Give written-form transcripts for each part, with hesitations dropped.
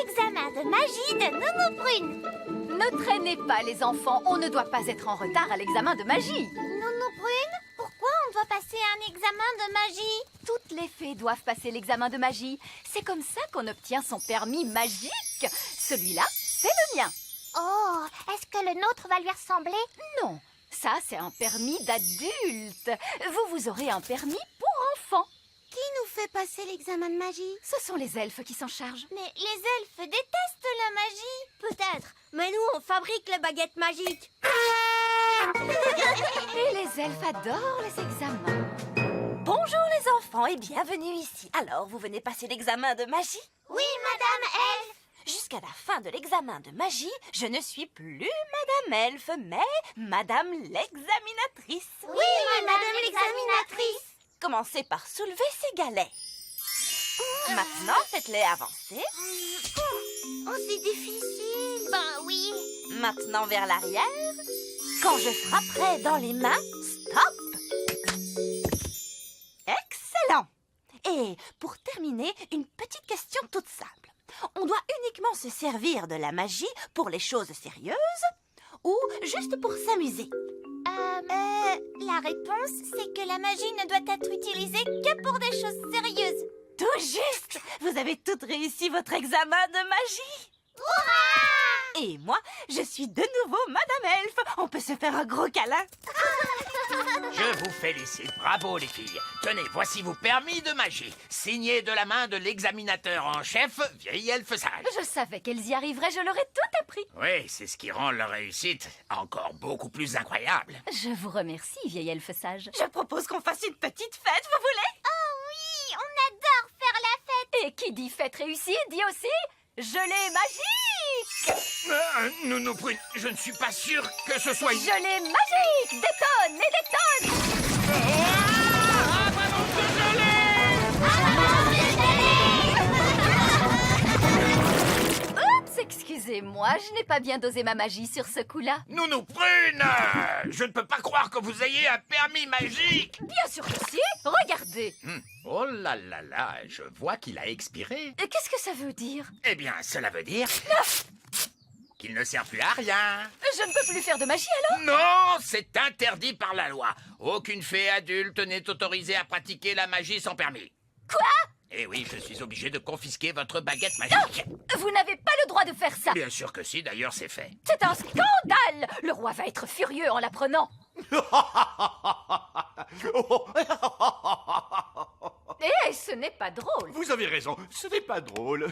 l'examen de magie de Nounou Prune. Ne traînez pas, les enfants. On ne doit pas être en retard à l'examen de magie. Nounou Prune, pourquoi on doit passer un examen de magie? Toutes les fées doivent passer l'examen de magie. C'est comme ça qu'on obtient son permis magique. Celui-là, c'est le mien. Oh, est-ce que le nôtre va lui ressembler? Non, ça, c'est un permis d'adulte. Vous aurez un permis pour enfants. Qui nous fait passer l'examen de magie? Ce sont les elfes qui s'en chargent. Mais les elfes détestent la magie. Peut-être, mais nous on fabrique les baguettes magiques. Et les elfes adorent les examens. Bonjour les enfants et bienvenue ici. Alors, vous venez passer l'examen de magie? Oui, Madame Elfe. Jusqu'à la fin de l'examen de magie, je ne suis plus Madame Elfe, mais Madame l'examinatrice. Oui, Madame l'examinatrice. Commencez par soulever ces galets. Maintenant, faites-les avancer. Oh, c'est difficile. Ben oui. Maintenant vers l'arrière. Quand je frapperai dans les mains, stop. Excellent. Et pour terminer, une petite question toute simple. On doit uniquement se servir de la magie pour les choses sérieuses ou juste pour s'amuser? La réponse, c'est que la magie ne doit être utilisée que pour des choses sérieuses. Tout juste. Vous avez toutes réussi votre examen de magie. Hurrah! Et moi, je suis de nouveau Madame Elfe. On peut se faire un gros câlin. Je vous félicite, bravo les filles. Tenez, voici vos permis de magie, signés de la main de l'examinateur en chef, vieille elfe sage. Je savais qu'elles y arriveraient, je leur ai tout appris. Oui, c'est ce qui rend leur réussite encore beaucoup plus incroyable. Je vous remercie, vieille elfe sage. Je propose qu'on fasse une petite fête, vous voulez? Oh oui, on adore faire la fête. Et qui dit fête réussie, dit aussi gelée magique. Nounou Prune, je ne suis pas sûr que ce soit une... Gelée magique, détonne et détonne. Oups, excusez-moi, je n'ai pas bien dosé ma magie sur ce coup-là. Nounou Prune, je ne peux pas croire que vous ayez un permis magique. Bien sûr que si, regardez. Oh là là là, je vois qu'il a expiré. Qu'est-ce que ça veut dire? Eh bien, cela veut dire qu'il ne sert plus à rien. Je ne peux plus faire de magie alors? Non, c'est interdit par la loi. Aucune fée adulte n'est autorisée à pratiquer la magie sans permis. Quoi? Eh oui, je suis obligé de confisquer votre baguette magique. Vous n'avez pas le droit de faire ça. Bien sûr que si, d'ailleurs c'est fait. C'est un scandale. Le roi va être furieux en l'apprenant. Eh, ce n'est pas drôle. Vous avez raison, ce n'est pas drôle.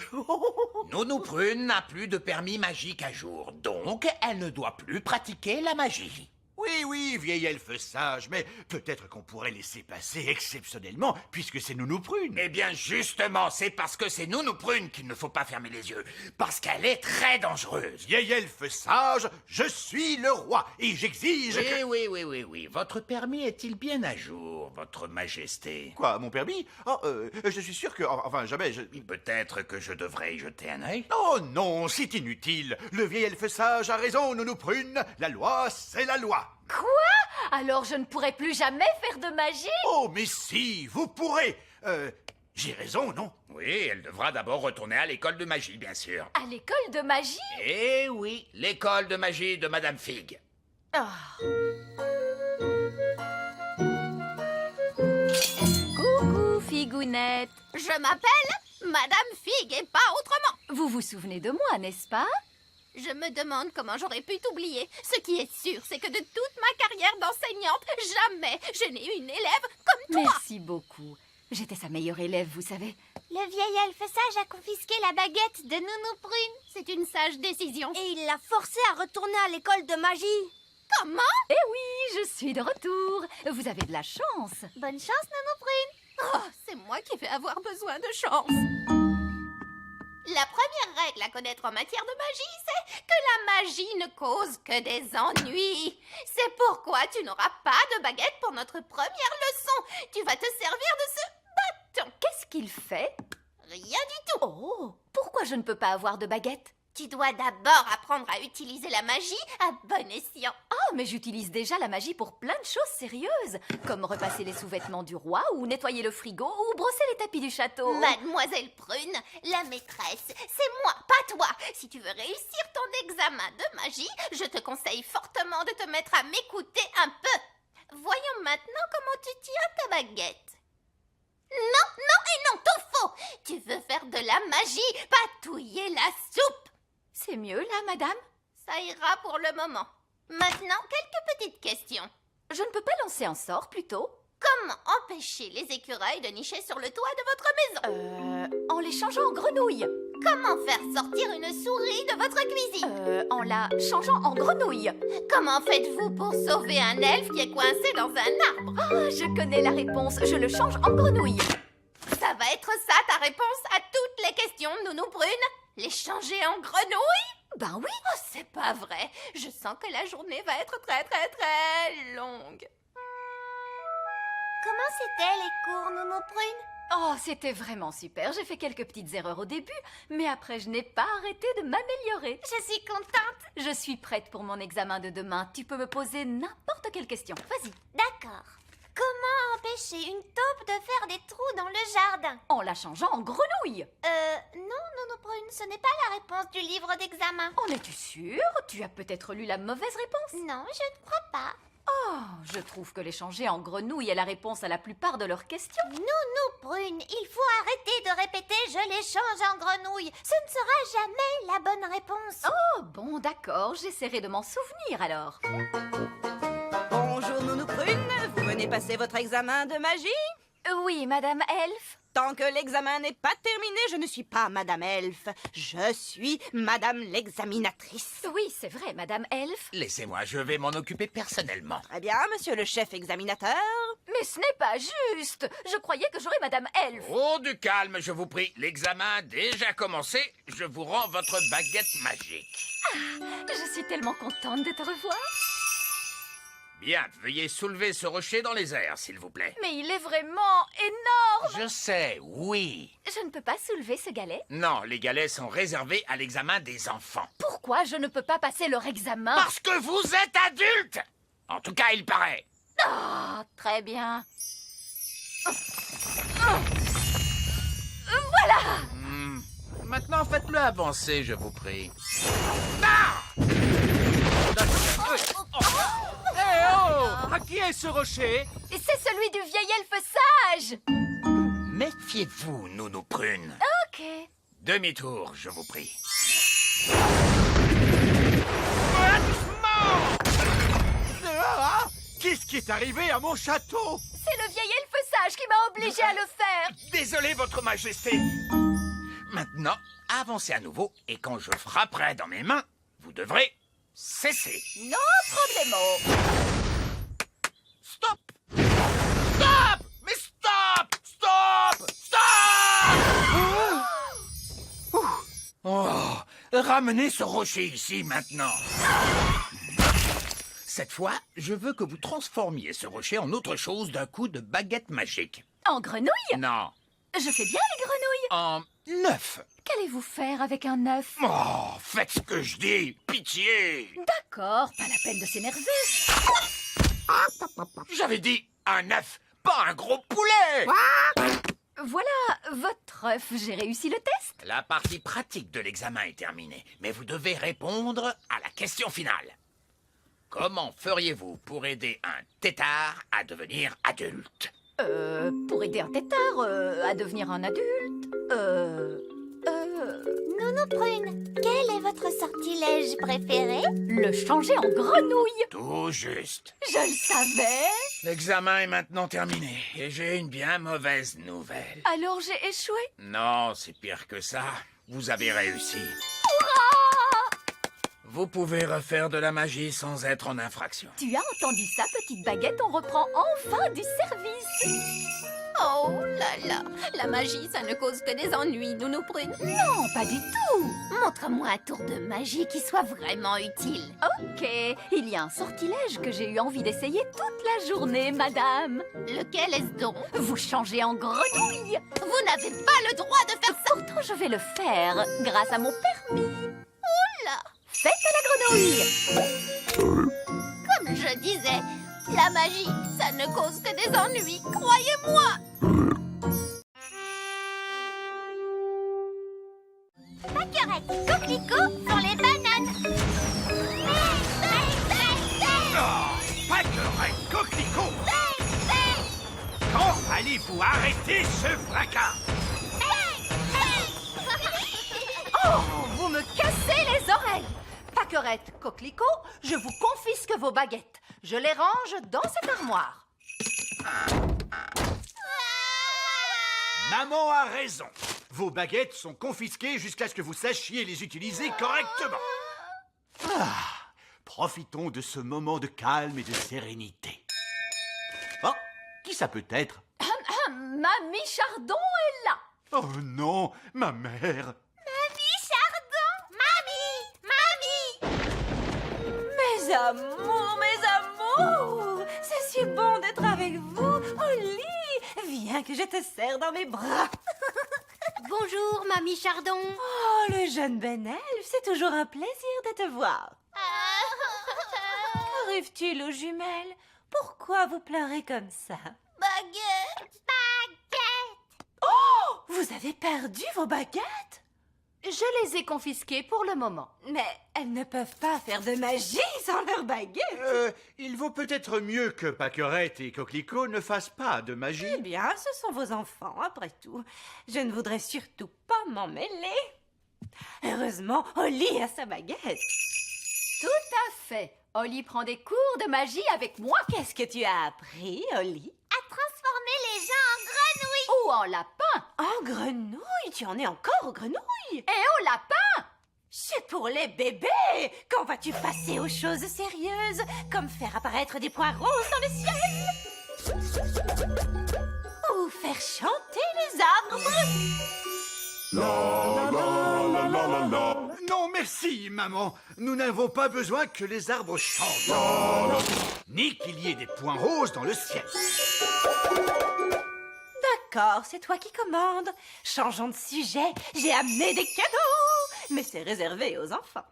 Nounou Prune n'a plus de permis magique à jour, donc elle ne doit plus pratiquer la magie. Oui, oui, vieille elfe sage, mais peut-être qu'on pourrait laisser passer exceptionnellement, puisque c'est Nounou Prune. Eh bien justement, c'est parce que c'est Nounou Prune qu'il ne faut pas fermer les yeux, parce qu'elle est très dangereuse. Vieille elfe sage, je suis le roi, et j'exige que... Oui, votre permis est-il bien à jour, votre majesté? Quoi, mon permis? Oh, je suis sûr que... Enfin, jamais... Peut-être que je devrais y jeter un œil? Oh non, c'est inutile. Le vieil elfe sage a raison, Nounou Prune. La loi, c'est la loi. Quoi? Alors je ne pourrai plus jamais faire de magie? Oh, mais si, vous pourrez. J'ai raison, non? Oui, elle devra d'abord retourner à l'école de magie, bien sûr. À l'école de magie? Eh oui, l'école de magie de Madame Fig. Coucou, Figounette. Je m'appelle Madame Fig et pas autrement. Vous vous souvenez de moi, n'est-ce pas? Je me demande comment j'aurais pu t'oublier. Ce qui est sûr, c'est que de toute ma carrière d'enseignante, jamais je n'ai eu une élève comme toi. Merci beaucoup. J'étais sa meilleure élève, vous savez. Le vieil elfe sage a confisqué la baguette de Nounou Prune. C'est une sage décision. Et il l'a forcée à retourner à l'école de magie. Comment? Eh oui, je suis de retour. Vous avez de la chance. Bonne chance, Nounou Prune. Oh, c'est moi qui vais avoir besoin de chance. La première règle à connaître en matière de magie, c'est que la magie ne cause que des ennuis. C'est pourquoi tu n'auras pas de baguette pour notre première leçon. Tu vas te servir de ce bâton. Qu'est-ce qu'il fait? Rien du tout. Oh, pourquoi je ne peux pas avoir de baguette? Tu dois d'abord apprendre à utiliser la magie à bon escient. Oh, mais j'utilise déjà la magie pour plein de choses sérieuses, comme repasser les sous-vêtements du roi, ou nettoyer le frigo, ou brosser les tapis du château. Mademoiselle Prune, la maîtresse, c'est moi, pas toi. Si tu veux réussir ton examen de magie, je te conseille fortement de te mettre à m'écouter un peu. Voyons maintenant comment tu tiens ta baguette. Non, non et non, tout faux. Tu veux faire de la magie, patouiller la soupe. C'est mieux là, madame? Ça ira pour le moment. Maintenant, quelques petites questions. Je ne peux pas lancer un sort, plutôt? Comment empêcher les écureuils de nicher sur le toit de votre maison? En les changeant en grenouilles. Comment faire sortir une souris de votre cuisine? En la changeant en grenouille. Comment faites-vous pour sauver un elfe qui est coincé dans un arbre? Ah, je connais la réponse, je le change en grenouille. Ça va être ça ta réponse à toutes les questions, Nounou Prune? Les changer en grenouille? Ben oui. Oh, c'est pas vrai. Je sens que la journée va être très très très longue. Comment c'était les cours, Nounou Prune? Oh, c'était vraiment super. J'ai fait quelques petites erreurs au début, mais après je n'ai pas arrêté de m'améliorer. Je suis contente. Je suis prête pour mon examen de demain. Tu peux me poser n'importe quelle question. Vas-y. D'accord. Comment empêcher une taupe de faire des trous dans le jardin? En la changeant en grenouille. Non, Nounou Prune, ce n'est pas la réponse du livre d'examen. En es-tu sûre? Tu as peut-être lu la mauvaise réponse. Non, je ne crois pas. Oh, je trouve que les changer en grenouille est la réponse à la plupart de leurs questions. Nounou Prune, il faut arrêter de répéter « je les change en grenouille ». Ce ne sera jamais la bonne réponse. Oh, bon, d'accord. J'essaierai de m'en souvenir alors. Bonjour, Nounou Prune. Vous venez passer votre examen de magie? Oui, Madame Elfe. Tant que l'examen n'est pas terminé, je ne suis pas Madame Elfe. Je suis Madame l'examinatrice. Oui, c'est vrai, Madame Elfe. Laissez-moi, je vais m'en occuper personnellement. Très bien, monsieur le chef examinateur. Mais ce n'est pas juste. Je croyais que j'aurais Madame Elfe. Oh, du calme, je vous prie. L'examen a déjà commencé. Je vous rends votre baguette magique. Je suis tellement contente de te revoir. Bien, veuillez soulever ce rocher dans les airs, s'il vous plaît. Mais il est vraiment énorme. Je sais, oui. Je ne peux pas soulever ce galet. Non, les galets sont réservés à l'examen des enfants. Pourquoi je ne peux pas passer leur examen? Parce que vous êtes adulte! En tout cas, il paraît. Ah, très bien. Maintenant, faites-le avancer, je vous prie. Ah! Eh oh! À qui est ce rocher? Et c'est celui du vieil elfe sage. Méfiez-vous, Nounou Prune. Ok. Demi-tour, je vous prie. Ah! Qu'est-ce qui est arrivé à mon château? C'est le vieil elfe sage qui m'a obligé à le faire. Désolé, Votre Majesté. Maintenant, avancez à nouveau, et quand je frapperai dans mes mains, vous devrez cesser. No problemo. Stop! Stop! Mais stop! Stop! Stop! Oh, ramenez ce rocher ici maintenant. Cette fois, je veux que vous transformiez ce rocher en autre chose d'un coup de baguette magique. En grenouille? Non, Je fais bien les grenouilles. en œuf. Qu'allez-vous faire avec un œuf? Oh, faites ce que je dis, pitié. D'accord, pas la peine de s'énerver. J'avais dit un œuf, pas un gros poulet. Voilà votre œuf. J'ai réussi le test. La partie pratique de l'examen est terminée, mais vous devez répondre à la question finale. Comment feriez-vous pour aider un tétard à devenir adulte? Pour aider un tétard à devenir un adulte. Nounou Prune, quel est votre sortilège préféré? Le changer en grenouille. Tout juste. Je le savais. L'examen est maintenant terminé et j'ai une bien mauvaise nouvelle. Alors j'ai échoué. Non, c'est pire que ça. Vous avez réussi. Vous pouvez refaire de la magie sans être en infraction. Tu as entendu ça, petite baguette? On reprend enfin du service. Oh là là, la magie, ça ne cause que des ennuis, Nounou Prune. Non, pas du tout. Montre-moi un tour de magie qui soit vraiment utile. Ok, il y a un sortilège que j'ai eu envie d'essayer toute la journée, madame. Lequel est-ce donc? Vous changez en grenouille. Vous n'avez pas le droit de faire ça. Pourtant, je vais le faire grâce à mon permis. grenouille. Comme je disais, la magie, ça ne cause que des ennuis, croyez-moi. Pâquerette, coquelicot pour les bananes. Oh, Pâquerette, coquelicot! Quand allez-vous arrêter ce fracas? Oh, vous me cassez les oreilles. Pâquerette, coquelicot, je vous confisque vos baguettes. Je les range dans cette armoire. Maman a raison. Vos baguettes sont confisquées jusqu'à ce que vous sachiez les utiliser correctement. Ah, profitons de ce moment de calme et de sérénité. Oh, qui ça peut être? Mamie Chardon est là. Oh non, ma mère. Mes amours, c'est si bon d'être avec vous. Holly, viens que je te serre dans mes bras. Bonjour, Mamie Chardon. Oh, le jeune Ben Elfe, c'est toujours un plaisir de te voir. Qu'arrive-t-il aux jumelles? Pourquoi vous pleurez comme ça? Baguette. Oh, vous avez perdu vos baguettes? Je les ai confisquées pour le moment. Mais elles ne peuvent pas faire de magie sans leurs baguettes. Il vaut peut-être mieux que Pâquerette et Coquelicot ne fassent pas de magie. Eh bien, ce sont vos enfants, après tout. Je ne voudrais surtout pas m'en mêler. Heureusement, Holly a sa baguette. Tout à fait. Holly prend des cours de magie avec moi. Qu'est-ce que tu as appris, Holly? À transformer les gens en grenouilles. Ou en lapin. En grenouille? Tu en es encore aux grenouilles? Et au lapin. C'est pour les bébés! Quand vas-tu passer aux choses sérieuses, comme faire apparaître des points roses dans le ciel? Ou faire chanter les arbres? Non, merci, maman. Nous n'avons pas besoin que les arbres chantent. Ni qu'il y ait des points roses dans le ciel. D'accord, c'est toi qui commandes. Changeons de sujet, j'ai amené des cadeaux. Mais c'est réservé aux enfants.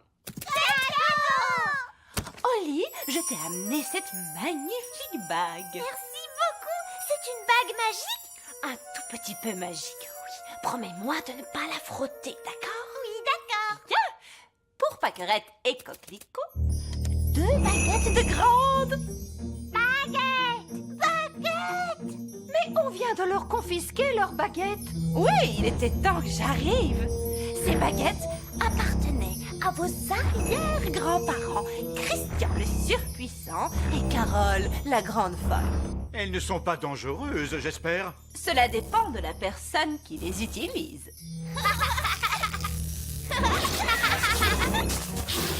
Holly, je t'ai amené cette magnifique bague. Merci beaucoup. C'est une bague magique. Un tout petit peu magique, oui. Promets-moi de ne pas la frotter, d'accord? Oui, d'accord. Tiens, pour Pâquerette et Coquelicot, 2 baguettes de grandes. Mais on vient de leur confisquer leurs baguettes. Oui, il était temps que j'arrive. Ces baguettes appartenaient à vos arrière-grands-parents, Christian le surpuissant et Carole la grande folle. Elles ne sont pas dangereuses, j'espère. Cela dépend de la personne qui les utilise.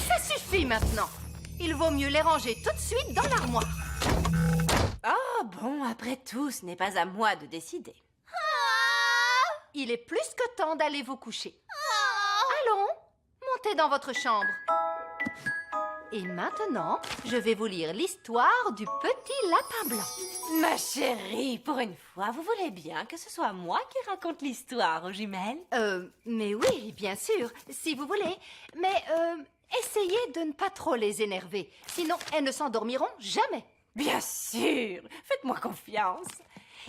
Ça suffit maintenant. Il vaut mieux les ranger tout de suite dans l'armoire. Ah bon, après tout, ce n'est pas à moi de décider. Il est plus que temps d'aller vous coucher. Allons, montez dans votre chambre. Et maintenant, je vais vous lire l'histoire du petit lapin blanc. Ma chérie, pour une fois, vous voulez bien que ce soit moi qui raconte l'histoire aux jumelles? Mais oui, bien sûr, si vous voulez. Mais essayez de ne pas trop les énerver, sinon elles ne s'endormiront jamais. Bien sûr, faites-moi confiance.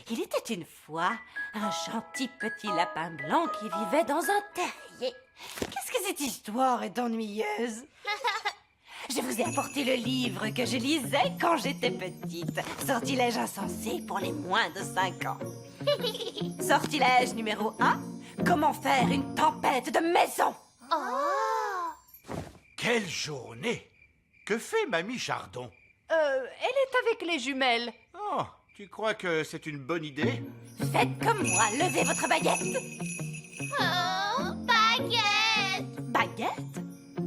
Il était une fois un gentil petit lapin blanc qui vivait dans un terrier. Qu'est-ce que cette histoire est ennuyeuse? Je vous ai apporté le livre que je lisais quand j'étais petite. Sortilège insensé pour les moins de 5 ans. Sortilège numéro 1. Comment faire une tempête de maison? Quelle journée! Que fait Mamie Chardon? Elle est avec les jumelles. Oh, tu crois que c'est une bonne idée? Faites comme moi, levez votre baguette. Oh, baguette. Baguette?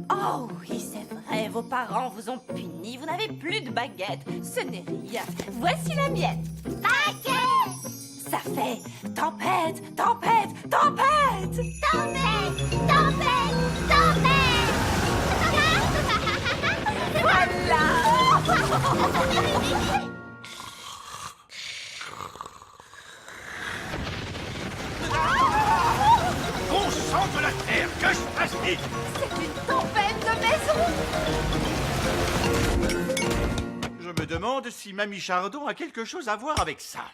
Oh oui, c'est vrai, vos parents vous ont puni, vous n'avez plus de baguette. Ce n'est rien. Voici la mienne. Baguette. Ça fait tempête, tempête, tempête. Tempête. Tempête. Tempête. Voilà. Bon sang! centre de la Terre. Que se passe-t-il? C'est une tempête de maison! Je me demande si Mamie Chardon a quelque chose à voir avec ça.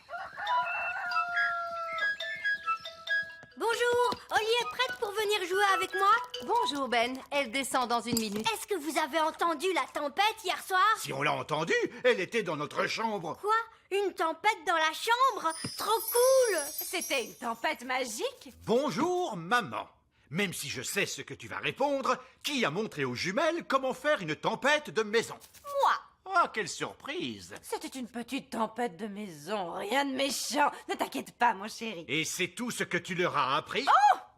Bonjour, Holly est prête pour venir jouer avec moi? Bonjour Ben, elle descend dans une minute. Est-ce que vous avez entendu la tempête hier soir? Si on l'a entendu, elle était dans notre chambre. Quoi? Une tempête dans la chambre? Trop cool! C'était une tempête magique. Bonjour, maman. Même si je sais ce que tu vas répondre, qui a montré aux jumelles comment faire une tempête de maison? Moi. Oh, quelle surprise! C'était une petite tempête de maison, rien de méchant. Ne t'inquiète pas, mon chéri. Et c'est tout ce que tu leur as appris?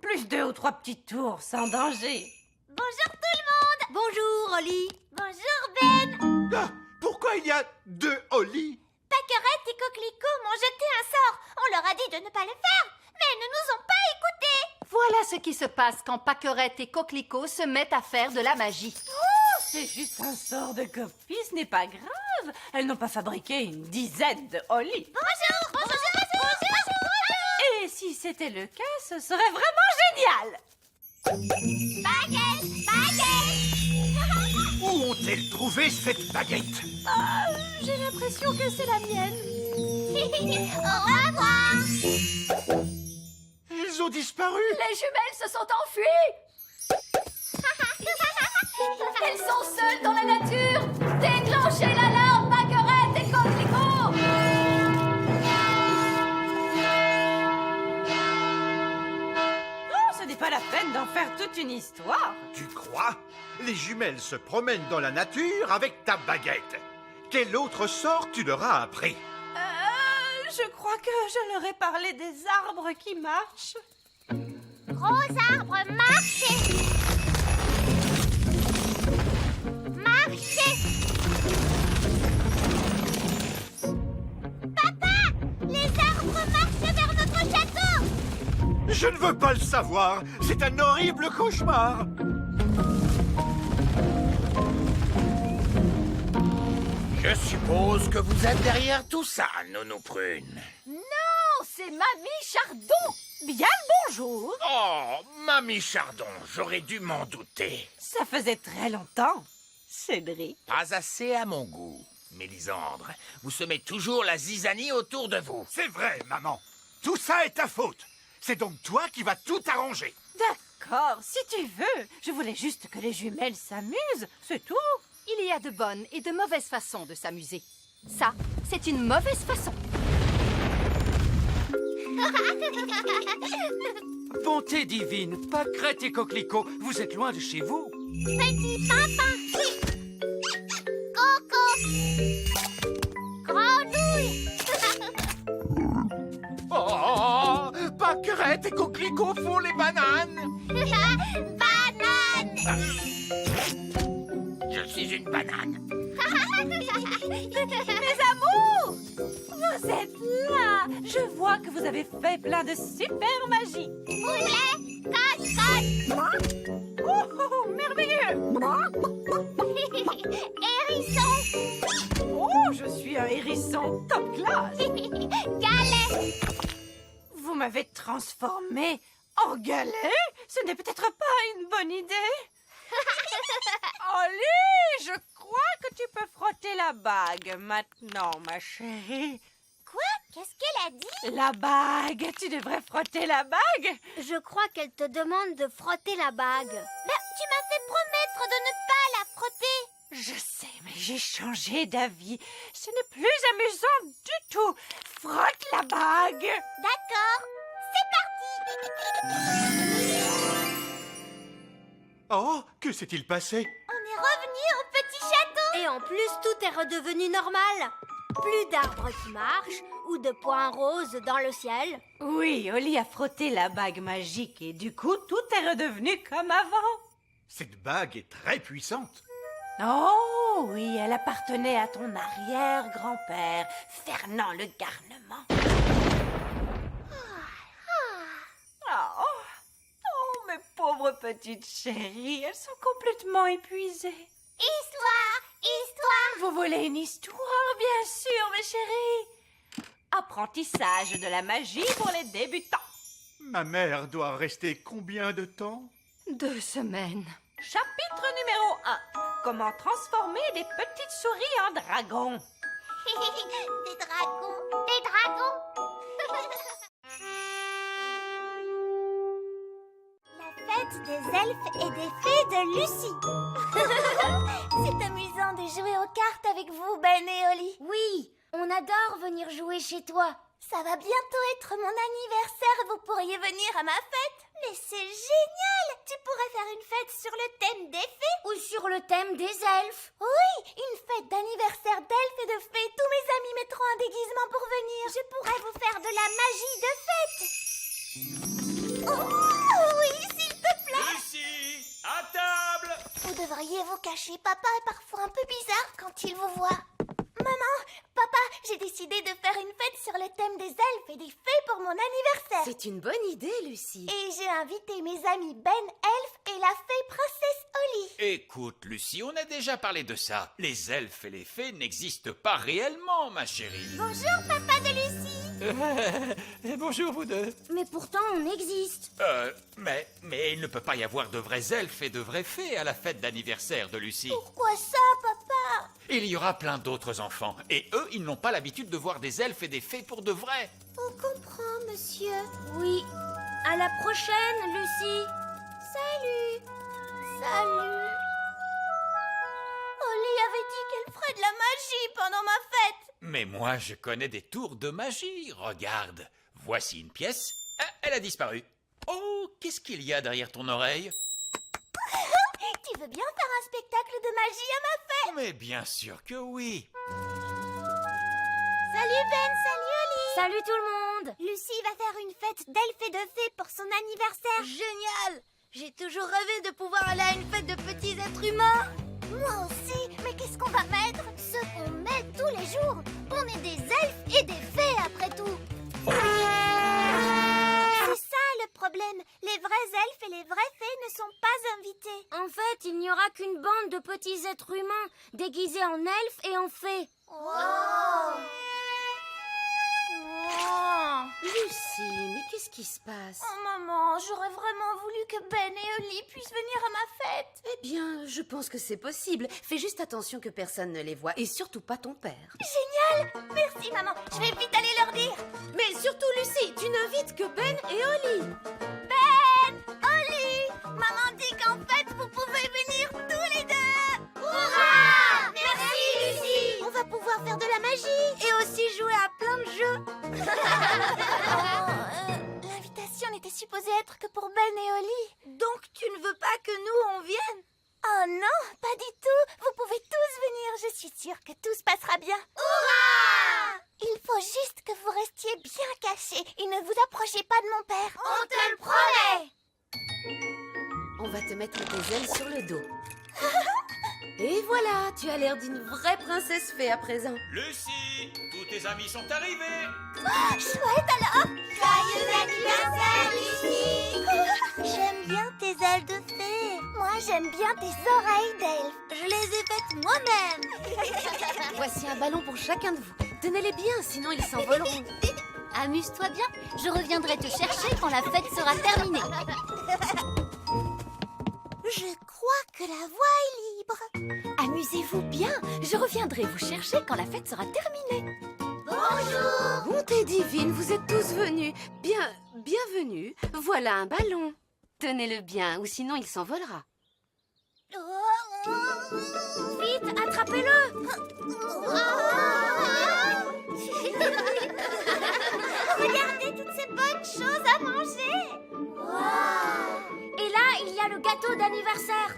Plus 2 ou 3 petits tours, sans danger. Bonjour tout le monde! Bonjour, Holly! Bonjour, Ben! Ah, pourquoi il y a 2 Holly? Paquerette et Coquelicot m'ont jeté un sort. On leur a dit de ne pas le faire, mais ils ne nous ont pas écoutés. Voilà ce qui se passe quand Paquerette et Coquelicot se mettent à faire de la magie. C'est juste un sort de copie, ce n'est pas grave. Elles n'ont pas fabriqué une dizaine de Holly. Bonjour! Bonjour! Et si c'était le cas, ce serait vraiment génial. Baguette! Baguette! Où ont-elles trouvé cette baguette? J'ai l'impression que c'est la mienne. Au revoir! Elles ont disparu. Les jumelles se sont enfuies. Elles sont seules dans la nature. Déclenchez l'alarme, Paquerette et Coquelicot. Non, ce n'est pas la peine d'en faire toute une histoire. Tu crois? Les jumelles se promènent dans la nature avec ta baguette. Quel autre sort tu leur as appris? Je crois que je leur ai parlé des arbres qui marchent. Gros arbre, marchez! Marchez! Papa! Les arbres marchent vers notre château! Je ne veux pas le savoir. C'est un horrible cauchemar. Je suppose que vous êtes derrière tout ça, Nounou Prune. Non, c'est Mamie Chardon. Bien le bonjour. Oh, Mamie Chardon, j'aurais dû m'en douter. Ça faisait très longtemps. Cédric. Pas assez à mon goût. Mélisandre, vous semez toujours la zizanie autour de vous. C'est vrai, maman. Tout ça est ta faute. C'est donc toi qui vas tout arranger. D'accord, si tu veux. Je voulais juste que les jumelles s'amusent, c'est tout. Il y a de bonnes et de mauvaises façons de s'amuser. Ça, c'est une mauvaise façon. Bonté divine, Paquerette et Coquelicot, vous êtes loin de chez vous. Petit papa! Coco! Grenouille! Oh, Paquerette et Coquelicot font les bananes. Banane! Je suis une banane. Mes amours, vous êtes là. Je vois que vous avez fait plein de super magie. Poulet! Cote! Oh, merveilleux. Hérisson! Oh, je suis un hérisson top class. Galet! Vous m'avez transformé en galet. Ce n'est peut-être pas une bonne idée. Holly, je crois que tu peux frotter la bague maintenant, ma chérie. Quoi? Qu'est-ce qu'elle a dit? La bague, tu devrais frotter la bague. Je crois qu'elle te demande de frotter la bague. Ben, tu m'as fait promettre de ne pas la frotter. Je sais, mais j'ai changé d'avis. Ce n'est plus amusant du tout. Frotte la bague. D'accord, c'est parti. Oh, que s'est-il passé? On est revenu au petit château. Et en plus, tout est redevenu normal. Plus d'arbres qui marchent ou de points roses dans le ciel. Oui, Holly a frotté la bague magique et du coup, tout est redevenu comme avant. Cette bague est très puissante. Oh oui, elle appartenait à ton arrière-grand-père, Fernand le Garnement. Oh, mes pauvres petites chéries, elles sont complètement épuisées. Histoire, histoire. Vous voulez une histoire, bien sûr, mes chéris. Apprentissage de la magie pour les débutants. Ma mère doit rester combien de temps? 2 semaines. Chapitre numéro 1. Comment transformer des petites souris en dragons. Des dragons. Des dragons. La fête des elfes et des fées de Lucie. C'est amusant de jouer aux cartes avec vous, Ben et Oli. Oui, on adore venir jouer chez toi. Ça va bientôt être mon anniversaire, vous pourriez venir à ma fête. Mais c'est génial! Tu pourrais faire une fête sur le thème des fées. Ou sur le thème des elfes. Oui, une fête d'anniversaire d'elfes et de fées. Tous mes amis mettront un déguisement pour venir. Je pourrais vous faire de la magie de fête. Oh oui, s'il te plaît. Lucie, à table! Vous devriez vous cacher. Papa est parfois un peu bizarre quand il vous voit. Maman, papa, j'ai décidé de faire une fête sur le thème des elfes et des fées pour mon anniversaire. C'est une bonne idée, Lucie. Et j'ai invité mes amis Ben Elfe et la fée princesse Holly. Écoute, Lucie, on a déjà parlé de ça. Les elfes et les fées n'existent pas réellement, ma chérie. Bonjour, papa de Lucie. Bonjour, vous deux. Mais pourtant, on existe. Mais il ne peut pas y avoir de vrais elfes et de vraies fées à la fête d'anniversaire de Lucie. Pourquoi ça, papa? Il y aura plein d'autres enfants, et eux, ils n'ont pas l'habitude de voir des elfes et des fées pour de vrai. On comprend, monsieur. Oui. À la prochaine, Lucie. Salut. Salut. Holly avait dit qu'elle ferait de la magie pendant ma fête. Mais moi, je connais des tours de magie. Regarde, voici une pièce. Ah, elle a disparu. Oh, qu'est-ce qu'il y a derrière ton oreille? Tu veux bien faire un spectacle de magie à ma fête? Mais bien sûr que oui. Salut Ben, salut Holly. Salut tout le monde. Lucie va faire une fête d'elfes et de fées pour son anniversaire. Génial. J'ai toujours rêvé de pouvoir aller à une fête de petits êtres humains. Moi aussi. Mais qu'est-ce qu'on va mettre? Ce qu'on met tous les jours. On est des elfes et des fées après tout. C'est ça le problème. Les vrais elfes et les vraies fées ne sont pas invités. En fait, il n'y aura qu'une bande de petits êtres humains déguisés en elfes et en fées. Lucie, mais qu'est-ce qui se passe? Oh maman, j'aurais vraiment voulu que Ben et Holly puissent venir à ma fête. Eh bien, je pense que c'est possible. Fais juste attention que personne ne les voit, et surtout pas ton père. Génial. Merci maman, je vais vite aller leur dire. Mais surtout, Lucie, tu n'invites que Ben et Holly. Ben, Holly, maman dit qu'en fait vous pouvez venir tous les deux. Hurrah! Merci Lucie. On va pouvoir faire de la magie et aussi jouer à plein de jeux. L'invitation n'était supposée être que pour Ben et Holly. Donc tu ne veux pas que nous on vienne? Oh non, pas du tout. Vous pouvez tous venir. Je suis sûre que tout se passera bien. Hurrah! Il faut juste que vous restiez bien cachés et ne vous approchez pas de mon père. On te le promet. On va te mettre tes ailes sur le dos. Et voilà, tu as l'air d'une vraie princesse fée à présent. Lucie, tous tes amis sont arrivés. Chouette alors. Joyeux anniversaire, Lucie. J'aime bien tes ailes de fée. Moi, j'aime bien tes oreilles d'elfe. Je les ai faites moi-même. Voici un ballon pour chacun de vous. Tenez-les bien, sinon ils s'envoleront. Amuse-toi bien. Je reviendrai te chercher quand la fête sera terminée. Je crois que la voie est libre. Amusez-vous bien. Je reviendrai vous chercher quand la fête sera terminée. Bonjour. Bonté divine, vous êtes tous venus. Bienvenue. Voilà un ballon. Tenez-le bien, ou sinon il s'envolera. Vite, attrapez-le. Regardez toutes ces bonnes choses à manger. Et là, il y a le gâteau d'anniversaire.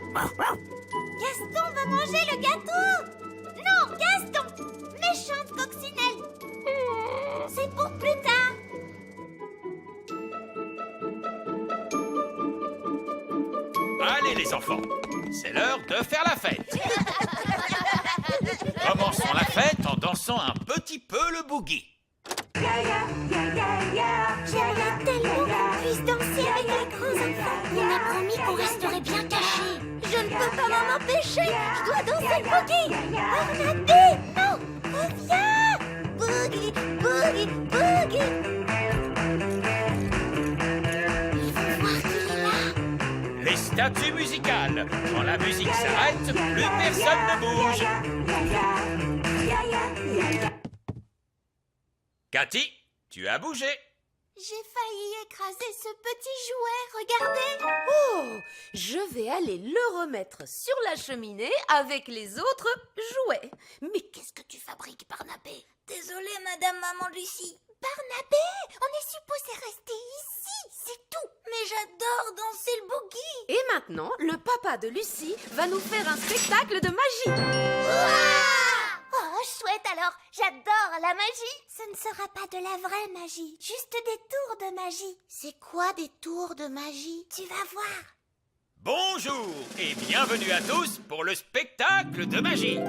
Gaston va manger le gâteau. Non, Gaston, méchante coccinelle. C'est pour plus tard. Allez les enfants, c'est l'heure de faire la fête. Commençons la fête en dansant un petit peu le boogie. J'aimerais tellement qu'on puisse danser avec les grands enfants. On a promis qu'on resterait bien cachés. Je ne peux pas m'en empêcher. Je dois danser le boogie. Ornadé, non, reviens. Boogie, boogie, boogie. statue musicale. Quand la musique s'arrête, plus personne ne bouge. Cathy, tu as bougé. J'ai failli écraser ce petit jouet, regardez. Oh, je vais aller le remettre sur la cheminée avec les autres jouets. Mais qu'est-ce que tu fabriques, Barnabé? Désolée, Madame Maman Lucie. Barnabé, on est supposé rester ici, c'est tout. Mais j'adore danser le boogie. Et maintenant, le papa de Lucie va nous faire un spectacle de magie. Oh, chouette alors. J'adore la magie. Ce ne sera pas de la vraie magie, juste des tours de magie. C'est quoi des tours de magie? Tu vas voir. Bonjour et bienvenue à tous pour le spectacle de magie.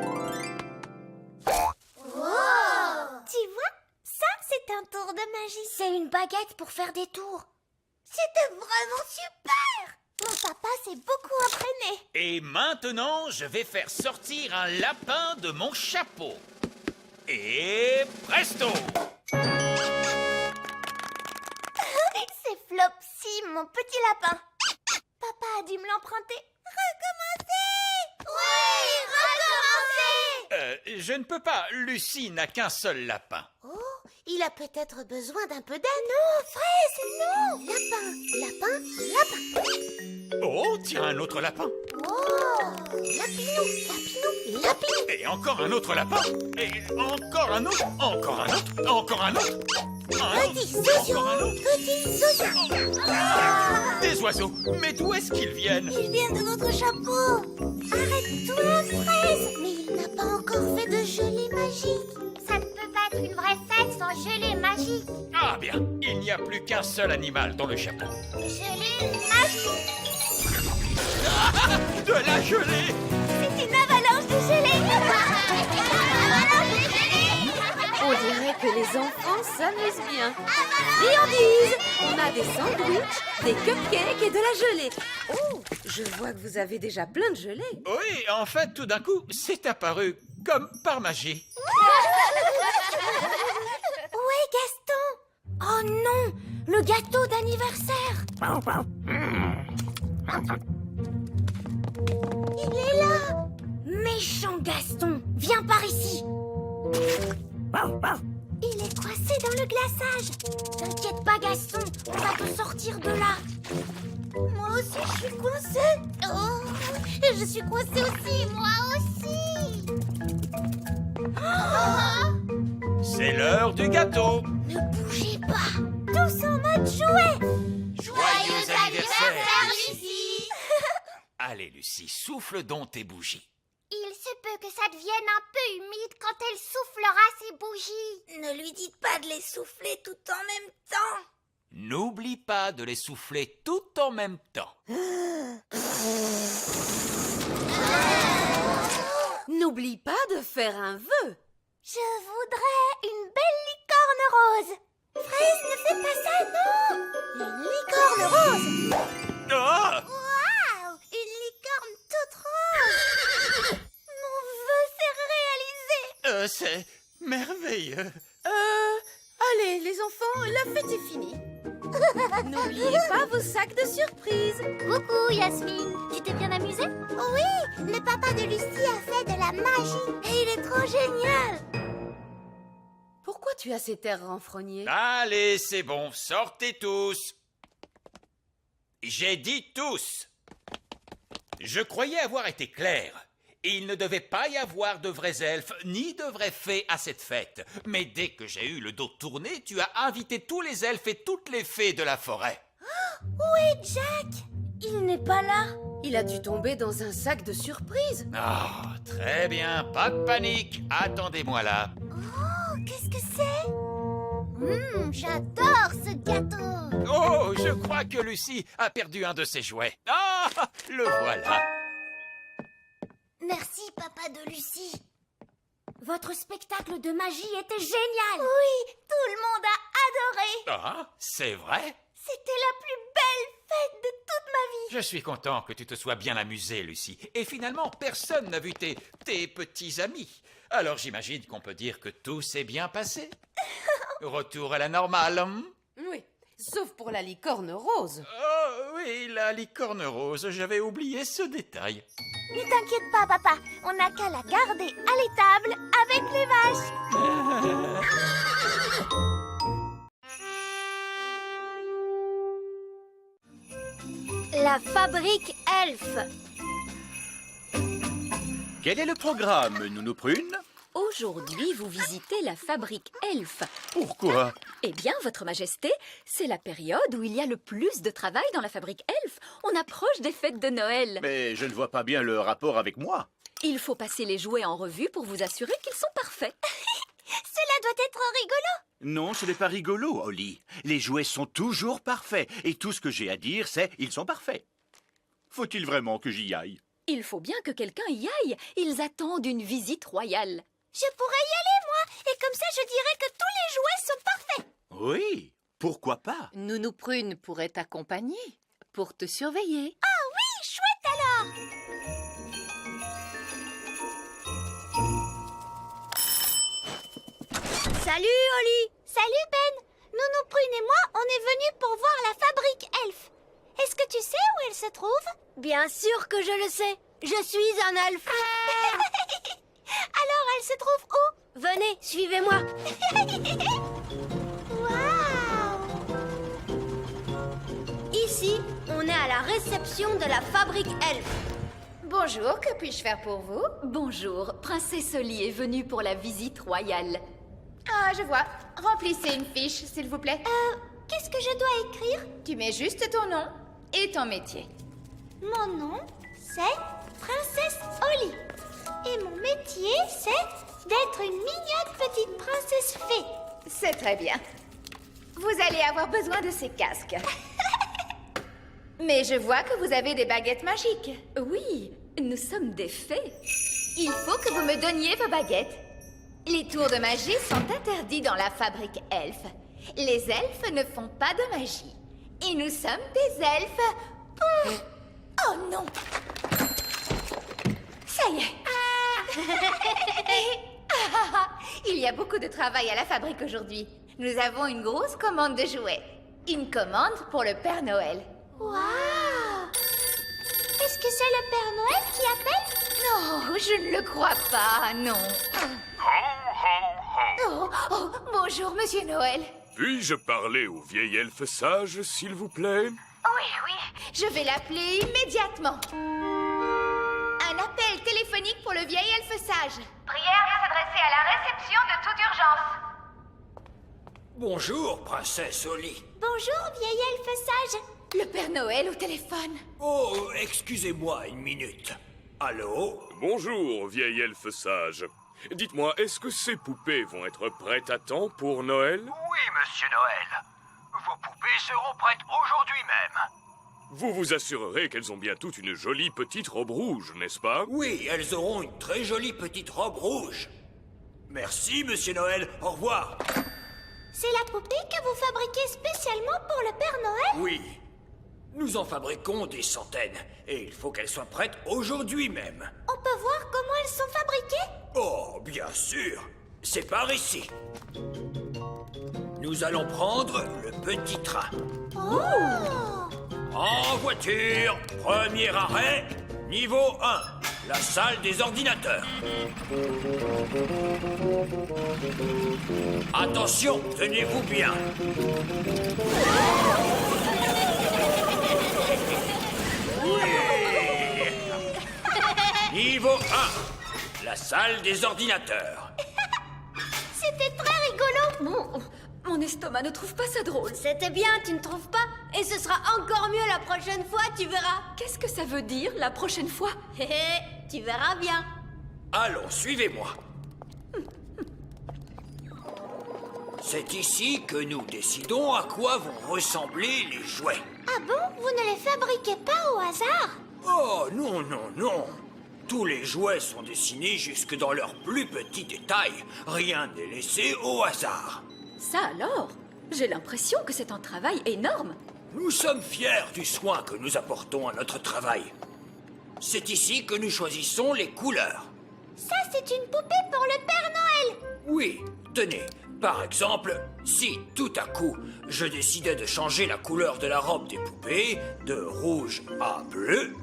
Tu vois? Ça, c'est un tour de magie. C'est une baguette pour faire des tours. C'était vraiment super. Mon papa s'est beaucoup entraîné. Et maintenant, je vais faire sortir un lapin de mon chapeau. Et presto! C'est Flopsy, mon petit lapin. Papa a dû me l'emprunter. Recommencer! Oui, recommencer! Je ne peux pas, Lucie n'a qu'un seul lapin. Oh, il a peut-être besoin d'un peu d'aide. Non, Fraise, non! Lapin, lapin, lapin. Oh, tiens, un autre lapin. Oh, lapinou, lapinou, lapinou. Et encore un autre lapin. Et encore un autre. Encore un autre. Encore un autre. Petit soso, Encore un autre. petit soso. Des oiseaux. Mais d'où est-ce qu'ils viennent? Il vient de votre chapeau. Arrête-toi, Fraise. Mais il n'a pas encore fait de gelée magique. Ça ne peut pas être une vraie fête sans gelée magique. Ah bien, il n'y a plus qu'un seul animal dans le chapeau. Gelée magique. De la gelée! C'est une avalanche de gelée. On dirait que les enfants s'amusent bien. Friandises! On a des sandwichs, des cupcakes et de la gelée. Oh, je vois que vous avez déjà plein de gelée. Oui, en fait, tout d'un coup, c'est apparu comme par magie. Où est Gaston? Oh non, le gâteau d'anniversaire. Il est là. Méchant Gaston, viens par ici. Il est coincé dans le glaçage. T'inquiète pas Gaston, on va te sortir de là. Moi aussi je suis coincée. Oh, je suis coincée aussi, moi aussi. C'est l'heure du gâteau. Ne bougez pas. Tous en mode jouet. Joyeux anniversaire, Lucie. Allez, Lucie, souffle donc tes bougies. Il se peut que ça devienne un peu humide quand elle soufflera ses bougies. Ne lui dites pas de les souffler tout en même temps. N'oublie pas de les souffler tout en même temps. N'oublie pas de faire un vœu. Je voudrais une belle licorne rose. Fraise, ne fais pas ça, non. Une licorne rose. Ah! Waouh, une licorne toute rose. Mon vœu s'est réalisé. C'est merveilleux. Allez, les enfants, la fête est finie. N'oubliez pas vos sacs de surprise. Coucou Yasmine, tu t'es bien amusée? Oui, le papa de Lucie a fait de la magie et il est trop génial. Pourquoi tu as cet air renfrogné? Allez, c'est bon, sortez tous. J'ai dit tous. Je croyais avoir été clair. Il ne devait pas y avoir de vrais elfes ni de vraies fées à cette fête. Mais dès que j'ai eu le dos tourné, tu as invité tous les elfes et toutes les fées de la forêt. Où est Jack? Il n'est pas là. Il a dû tomber dans un sac de surprise. Ah, très bien, pas de panique. Attendez-moi là. Oh, qu'est-ce que c'est? J'adore ce gâteau. Oh, je crois que Lucie a perdu un de ses jouets. Ah, le voilà. Merci, papa de Lucie. Votre spectacle de magie était génial. Oui, tout le monde a adoré. Ah, c'est vrai? C'était la plus belle fête de toute ma vie. Je suis content que tu te sois bien amusée, Lucie. Et finalement, personne n'a vu tes petits amis. Alors j'imagine qu'on peut dire que tout s'est bien passé. Retour à la normale. Oui, sauf pour la licorne rose. Oh, Oui, la licorne rose, j'avais oublié ce détail. Ne t'inquiète pas, papa. On n'a qu'à la garder à l'étable avec les vaches. La fabrique Elf. Quel est le programme, Nounou Prune? Aujourd'hui, vous visitez la fabrique Elf. Pourquoi? Eh bien, Votre Majesté, c'est la période où il y a le plus de travail dans la fabrique Elf. On approche des fêtes de Noël. Mais je ne vois pas bien le rapport avec moi. Il faut passer les jouets en revue pour vous assurer qu'ils sont parfaits. Cela doit être rigolo. Non, ce n'est pas rigolo, Holly. Les jouets sont toujours parfaits. Et tout ce que j'ai à dire, c'est ils sont parfaits. Faut-il vraiment que j'y aille? Il faut bien que quelqu'un y aille. Ils attendent une visite royale. Je pourrais y aller, moi. Et comme ça, je dirais que tous les jouets sont parfaits. Oui, pourquoi pas? Nounou Prune pourrait t'accompagner pour te surveiller. Oui, chouette alors. Salut, Holly. Salut, Ben. Nounou Prune et moi, on est venus pour voir la fabrique Elf. Est-ce que tu sais où elle se trouve? Bien sûr que je le sais. Je suis un elfe. Alors, elle se trouve où? Venez, suivez-moi. Waouh! Ici, on est à la réception de la fabrique Elf. Bonjour, que puis-je faire pour vous? Bonjour, Princesse Holly est venue pour la visite royale. Ah, je vois. Remplissez une fiche, s'il vous plaît. Qu'est-ce que je dois écrire? Tu mets juste ton nom et ton métier. Mon nom, c'est Princesse Holly. Et mon métier, c'est d'être une mignonne petite princesse fée. C'est très bien. Vous allez avoir besoin de ces casques. Mais je vois que vous avez des baguettes magiques. Oui, nous sommes des fées. Il faut que vous me donniez vos baguettes. Les tours de magie sont interdits dans la fabrique Elf. Les elfes ne font pas de magie. Et nous sommes des elfes. Oh non! Ça y est. Il y a beaucoup de travail à la fabrique aujourd'hui. Nous avons une grosse commande de jouets. Une commande pour le Père Noël. Waouh! Est-ce que c'est le Père Noël qui appelle? Non, je ne le crois pas, non. Oh, bonjour, Monsieur Noël. Puis-je parler au vieil elfe sage, s'il vous plaît? Oui, je vais l'appeler immédiatement. Un appel téléphonique pour le vieil elfe sage. Prière de s'adresser à la réception de toute urgence. Bonjour, princesse Holly. Bonjour, vieil elfe sage. Le Père Noël au téléphone. Oh, excusez-moi une minute. Allô? Bonjour, vieil elfe sage. Dites-moi, est-ce que ces poupées vont être prêtes à temps pour Noël? Oui, monsieur Noël. Vos poupées seront prêtes aujourd'hui même. Vous vous assurerez qu'elles ont bien toutes une jolie petite robe rouge, n'est-ce pas? Oui, elles auront une très jolie petite robe rouge. Merci, monsieur Noël. Au revoir. C'est la poupée que vous fabriquez spécialement pour le Père Noël? Oui. Nous en fabriquons des centaines. Et il faut qu'elles soient prêtes aujourd'hui même. On peut voir comment elles sont fabriquées? Oh, bien sûr. C'est par ici. Nous allons prendre le petit train. Oh! En voiture, premier arrêt, niveau 1, la salle des ordinateurs. Attention, tenez-vous bien. Niveau 1, la salle des ordinateurs. C'était très rigolo. Mon estomac ne trouve pas ça drôle. C'était bien, tu ne trouves pas? Et ce sera encore mieux la prochaine fois, tu verras. Qu'est-ce que ça veut dire, la prochaine fois? Hé hé, tu verras bien. Allons, suivez-moi. C'est ici que nous décidons à quoi vont ressembler les jouets. Ah bon? Vous ne les fabriquez pas au hasard? Oh, non, non, non. Tous les jouets sont dessinés jusque dans leurs plus petits détails. Rien n'est laissé au hasard. Ça alors? J'ai l'impression que c'est un travail énorme. Nous sommes fiers du soin que nous apportons à notre travail. C'est ici que nous choisissons les couleurs. Ça, c'est une poupée pour le Père Noël. Oui, tenez, Par exemple, si tout à coup je décidais de changer la couleur de la robe des poupées de rouge à bleu,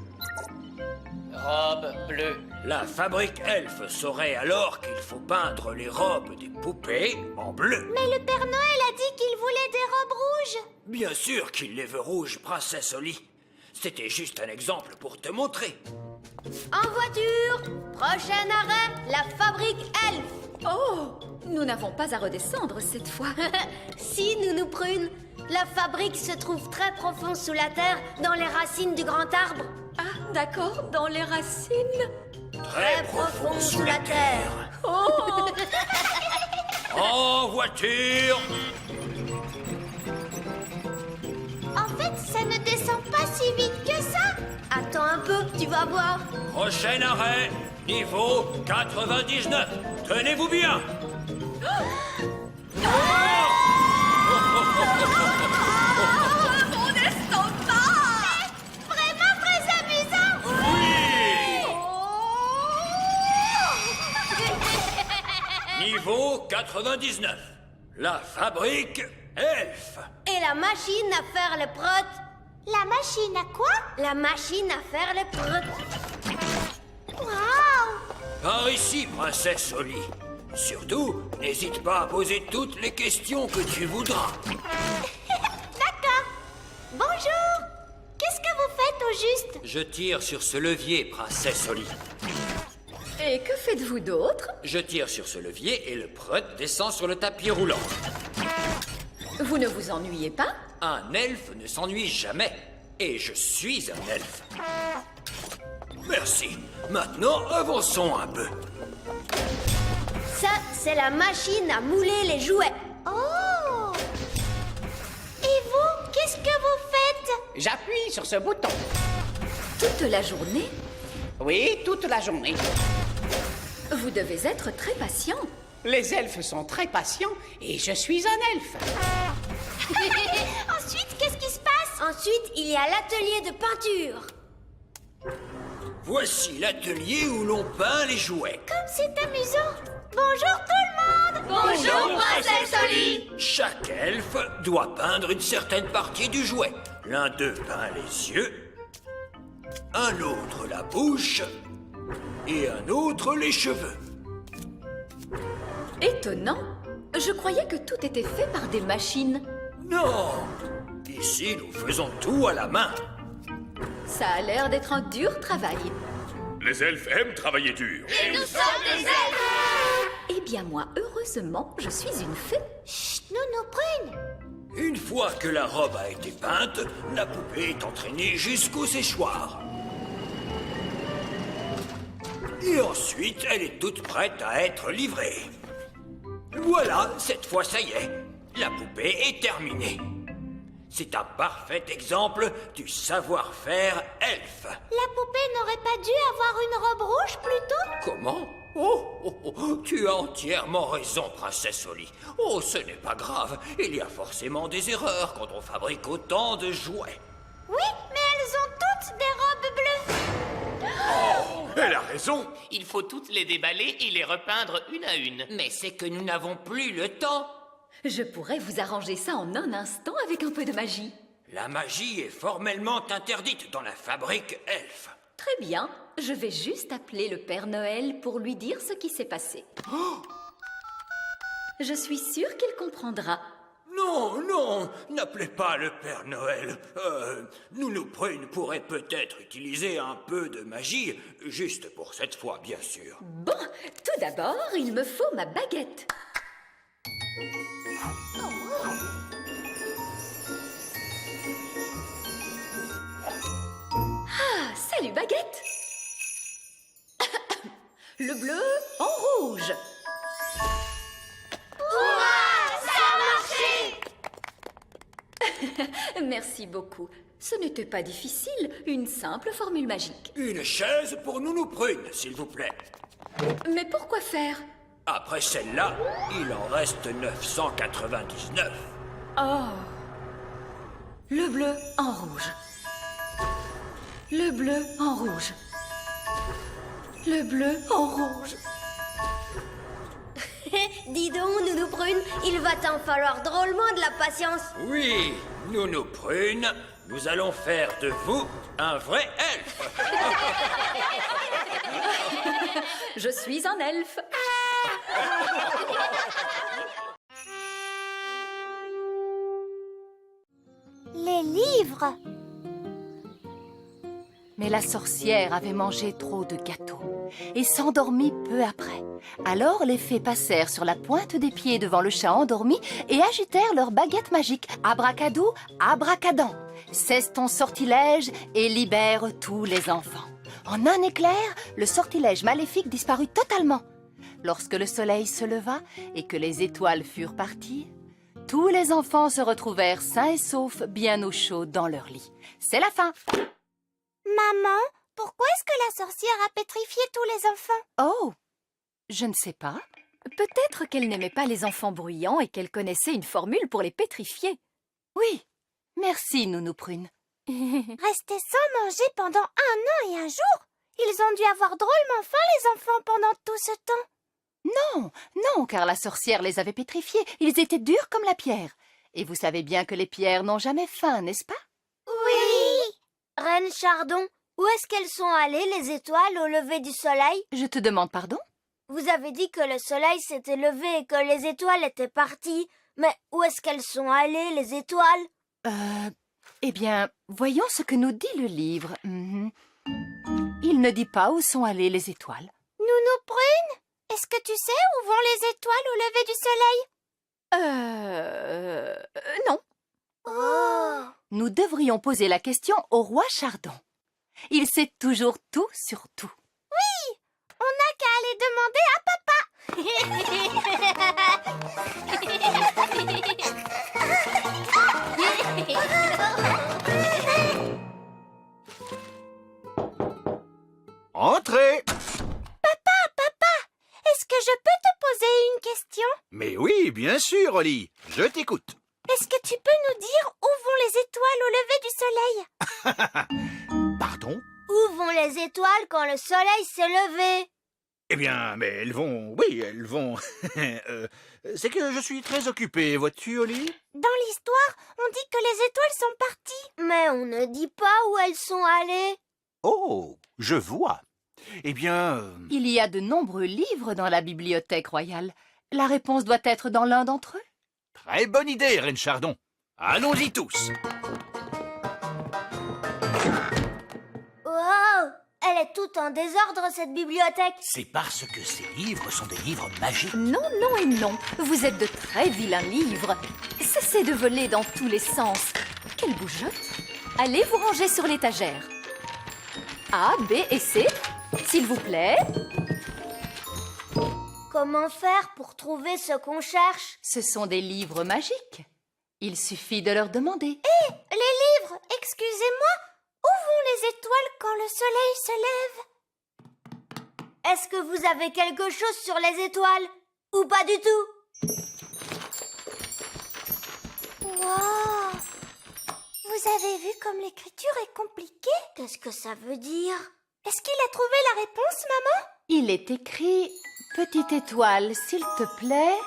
Robe bleue. la fabrique Elf saurait alors qu'il faut peindre les robes des poupées en bleu. Mais le Père Noël a dit qu'il voulait des robes rouges. Bien sûr qu'il les veut rouges, princesse Oli. C'était juste un exemple pour te montrer. En voiture, prochain arrêt, la fabrique Elf. Oh, nous n'avons pas à redescendre cette fois. Si, Nounou Prune, la fabrique se trouve très profond sous la terre, dans les racines du grand arbre. Ah, d'accord, dans les racines. Très profond sous la terre. Oh, En voiture. En fait, ça ne descend pas si vite que ça. Attends un peu, tu vas voir. Prochain arrêt, niveau 99. Tenez-vous bien. on descend pas. Vraiment très amusant. Niveau 99. La fabrique Elf. Et la machine à faire le prot. La machine à quoi? La machine à faire le prot. Waouh! Par ici, princesse Oli. Surtout, n'hésite pas à poser toutes les questions que tu voudras. D'accord. Bonjour. Qu'est-ce que vous faites au juste? Je tire sur ce levier, princesse Oli. Et que faites-vous d'autre? Je tire sur ce levier et le prot descend sur le tapis roulant. Vous ne vous ennuyez pas? Un elfe ne s'ennuie jamais. Et je suis un elfe. Merci. Maintenant, avançons un peu. Ça, c'est la machine à mouler les jouets. Oh! Et vous, qu'est-ce que vous faites? J'appuie sur ce bouton. Toute la journée? Oui, toute la journée. Vous devez être très patient. Les elfes sont très patients et je suis un elfe. Ensuite, qu'est-ce qui se passe? Ensuite, il y a l'atelier de peinture. Voici l'atelier où l'on peint les jouets. Comme c'est amusant. Bonjour tout le monde. Bonjour, princesse Oli. Chaque elfe doit peindre une certaine partie du jouet. L'un d'eux peint les yeux, un autre la bouche et un autre les cheveux. Étonnant. Je croyais que tout était fait par des machines. Non! Ici, nous faisons tout à la main. Ça a l'air d'être un dur travail. Les elfes aiment travailler dur. Et nous sommes des elfes. Eh bien moi, heureusement, je suis une fée. Chut, Nounou Prune. Une fois que la robe a été peinte, la poupée est entraînée jusqu'au séchoir. Et ensuite, elle est toute prête à être livrée. Voilà, cette fois, ça y est. La poupée est terminée. C'est un parfait exemple du savoir-faire elfe. La poupée n'aurait pas dû avoir une robe rouge plutôt? Comment? Tu as entièrement raison, princesse Oli. Oh, ce n'est pas grave. Il y a forcément des erreurs quand on fabrique autant de jouets. Oui, mais elles ont toutes des robes bleues. Elle a raison. Il faut toutes les déballer et les repeindre une à une. Mais c'est que nous n'avons plus le temps. Je pourrais vous arranger ça en un instant avec un peu de magie. La magie est formellement interdite dans la fabrique elfe. Très bien, je vais juste appeler le Père Noël pour lui dire ce qui s'est passé. Je suis sûre qu'il comprendra. Non, non, n'appelez pas le Père Noël. Nounou Prune pourrait peut-être utiliser un peu de magie, juste pour cette fois, bien sûr. Bon, tout d'abord, il me faut ma baguette. Ah, salut baguette. Le bleu en rouge. Merci beaucoup. Ce n'était pas difficile, une simple formule magique. Une chaise pour Nounou Prune, s'il vous plaît. Mais pourquoi faire? Après celle-là, il en reste 999. Oh. Le bleu en rouge. Le bleu en rouge. Le bleu en rouge. Dis donc, Nounou Prune, il va t'en falloir drôlement de la patience. Oui, Nounou Prune, nous allons faire de vous un vrai elfe. Je suis un elfe. Les livres. Mais la sorcière avait mangé trop de gâteaux et s'endormit peu après. Alors les fées passèrent sur la pointe des pieds devant le chat endormi et agitèrent leurs baguettes magiques. Abracadou, abracadan. Cesse ton sortilège et libère tous les enfants. En un éclair, le sortilège maléfique disparut totalement. Lorsque le soleil se leva et que les étoiles furent parties, tous les enfants se retrouvèrent sains et saufs, bien au chaud dans leur lit. C'est la fin. Maman, pourquoi est-ce que la sorcière a pétrifié tous les enfants? Oh, je ne sais pas. Peut-être qu'elle n'aimait pas les enfants bruyants et qu'elle connaissait une formule pour les pétrifier. Oui, merci, Nounou Prune. Rester sans manger pendant 1 an et 1 jour? Ils ont dû avoir drôlement faim, les enfants, pendant tout ce temps. Non, non, car la sorcière les avait pétrifiés. Ils étaient durs comme la pierre. Et vous savez bien que les pierres n'ont jamais faim, n'est-ce pas? Oui! Reine Chardon, où est-ce qu'elles sont allées, les étoiles, au lever du soleil? Je te demande pardon? Vous avez dit que le soleil s'était levé et que les étoiles étaient parties. Mais où est-ce qu'elles sont allées, les étoiles? Eh bien, voyons ce que nous dit le livre. Il ne dit pas où sont allées les étoiles. Nounou Prune, est-ce que tu sais où vont les étoiles au lever du soleil? Non. Oh! Nous devrions poser la question au roi Chardon. Il sait toujours tout sur tout. Oui! On n'a qu'à aller demander à Entrez! Papa, est-ce que je peux te poser une question? Mais oui, bien sûr, Oli. Je t'écoute. Est-ce que tu peux nous dire où vont les étoiles au lever du soleil? Pardon? Où vont les étoiles quand le soleil s'est levé? Eh bien, mais elles vont... Oui, elles vont... c'est que je suis très occupé, vois-tu, Oli? Dans l'histoire, on dit que les étoiles sont parties. Mais on ne dit pas où elles sont allées. Oh, je vois. Eh bien... Il y a de nombreux livres dans la bibliothèque royale. La réponse doit être dans l'un d'entre eux. Très bonne idée, Reine Chardon. Allons-y tous. Wow! Elle est toute en désordre, cette bibliothèque. C'est parce que ces livres sont des livres magiques. Non, non et non. Vous êtes de très vilains livres. Cessez de voler dans tous les sens. Quelle bougeotte! Allez vous ranger sur l'étagère. A, B et C, s'il vous plaît. Comment faire pour trouver ce qu'on cherche? Ce sont des livres magiques. Il suffit de leur demander. Hé, les livres, excusez-moi, où vont les étoiles quand le soleil se lève? Est-ce que vous avez quelque chose sur les étoiles? Ou pas du tout? Wow! Vous avez vu comme l'écriture est compliquée? Qu'est-ce que ça veut dire? Est-ce qu'il a trouvé la réponse, maman? Il est écrit « Petite étoile, s'il te plaît,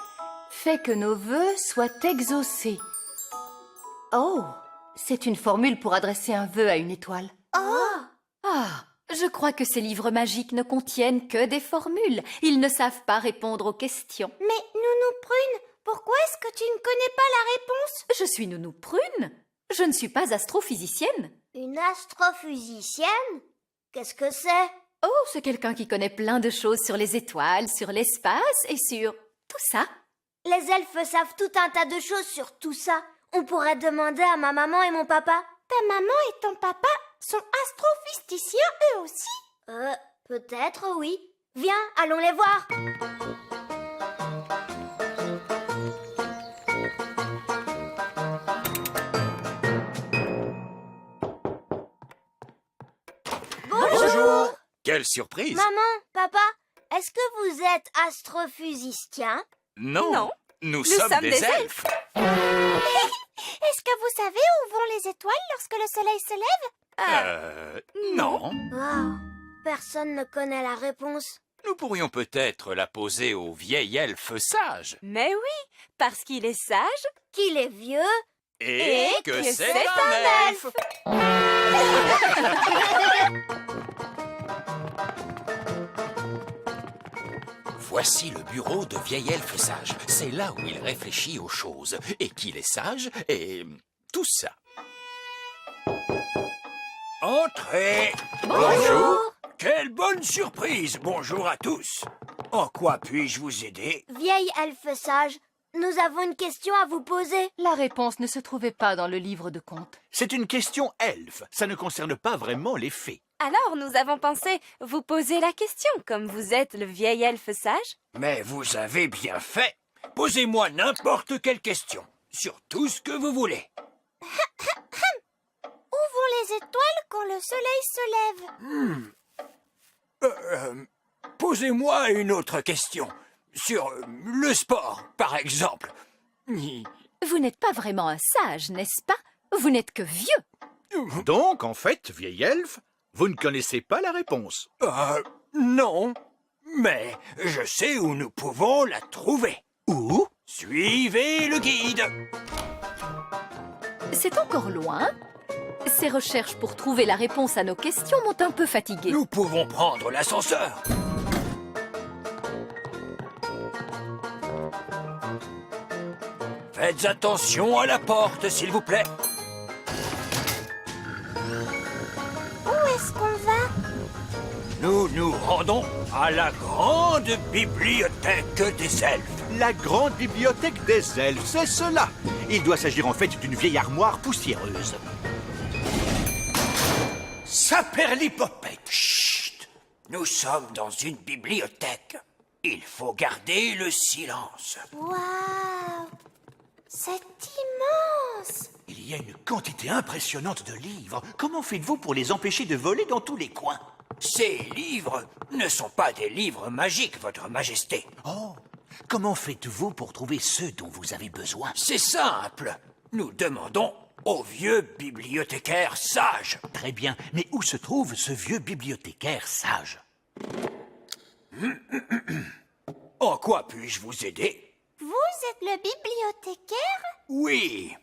fais que nos vœux soient exaucés. » Oh, c'est une formule pour adresser un vœu à une étoile. Oh! Ah, je crois que ces livres magiques ne contiennent que des formules. Ils ne savent pas répondre aux questions. Mais Nounou Prune, pourquoi est-ce que tu ne connais pas la réponse? Je suis Nounou Prune. Je ne suis pas astrophysicienne. Une astrophysicienne? Qu'est-ce que c'est? Oh, c'est quelqu'un qui connaît plein de choses sur les étoiles, sur l'espace et sur tout ça. Les elfes savent tout un tas de choses sur tout ça. On pourrait demander à ma maman et mon papa. Ta maman et ton papa sont astrophysticiens eux aussi? Peut-être, oui. Viens, allons les voir. Bonjour. Quelle surprise! Maman, papa, est-ce que vous êtes astrophysiciens? Non, nous sommes des elfes. Est-ce que vous savez où vont les étoiles lorsque le soleil se lève? Non. Wow, personne ne connaît la réponse. Nous pourrions peut-être la poser au vieil elfe sage. Mais oui, parce qu'il est sage, Qu'il est vieux. Et que c'est un elfe. Voici le bureau de vieil elfe sage. C'est là où il réfléchit aux choses. Et qu'il est sage et tout ça. Entrez. Bonjour. Quelle bonne surprise. Bonjour à tous. En quoi puis-je vous aider? Vieille elfe sage, nous avons une question à vous poser. La réponse ne se trouvait pas dans le livre de contes. C'est une question elfe. Ça ne concerne pas vraiment les fées. alors nous avons pensé vous poser la question, comme vous êtes le vieil elfe sage. Mais vous avez bien fait. Posez-moi n'importe quelle question, sur tout ce que vous voulez. Où vont les étoiles quand le soleil se lève? Posez-moi une autre question, sur le sport, par exemple. Vous n'êtes pas vraiment un sage, n'est-ce pas? Vous n'êtes que vieux. Donc, en fait, vieil elfe, vous ne connaissez pas la réponse. Non, mais je sais où nous pouvons la trouver. Où? Suivez le guide. C'est encore loin. Ces recherches pour trouver la réponse à nos questions m'ont un peu fatiguée. Nous pouvons prendre l'ascenseur. Faites attention à la porte, s'il vous plaît. Où est-ce qu'on va? Nous nous rendons à la grande bibliothèque des elfes. La grande bibliothèque des elfes, c'est cela. Il doit s'agir en fait d'une vieille armoire poussiéreuse. Saperlipopette. Chut! Nous sommes dans une bibliothèque. Il faut garder le silence. Waouh! C'est immense! Il y a une quantité impressionnante de livres. Comment faites-vous pour les empêcher de voler dans tous les coins? Ces livres ne sont pas des livres magiques, Votre Majesté. Oh, comment faites-vous pour trouver ceux dont vous avez besoin? C'est simple. Nous demandons au vieux bibliothécaire sage. Très bien, mais où se trouve ce vieux bibliothécaire sage? En quoi puis-je vous aider? Vous êtes le bibliothécaire? Oui.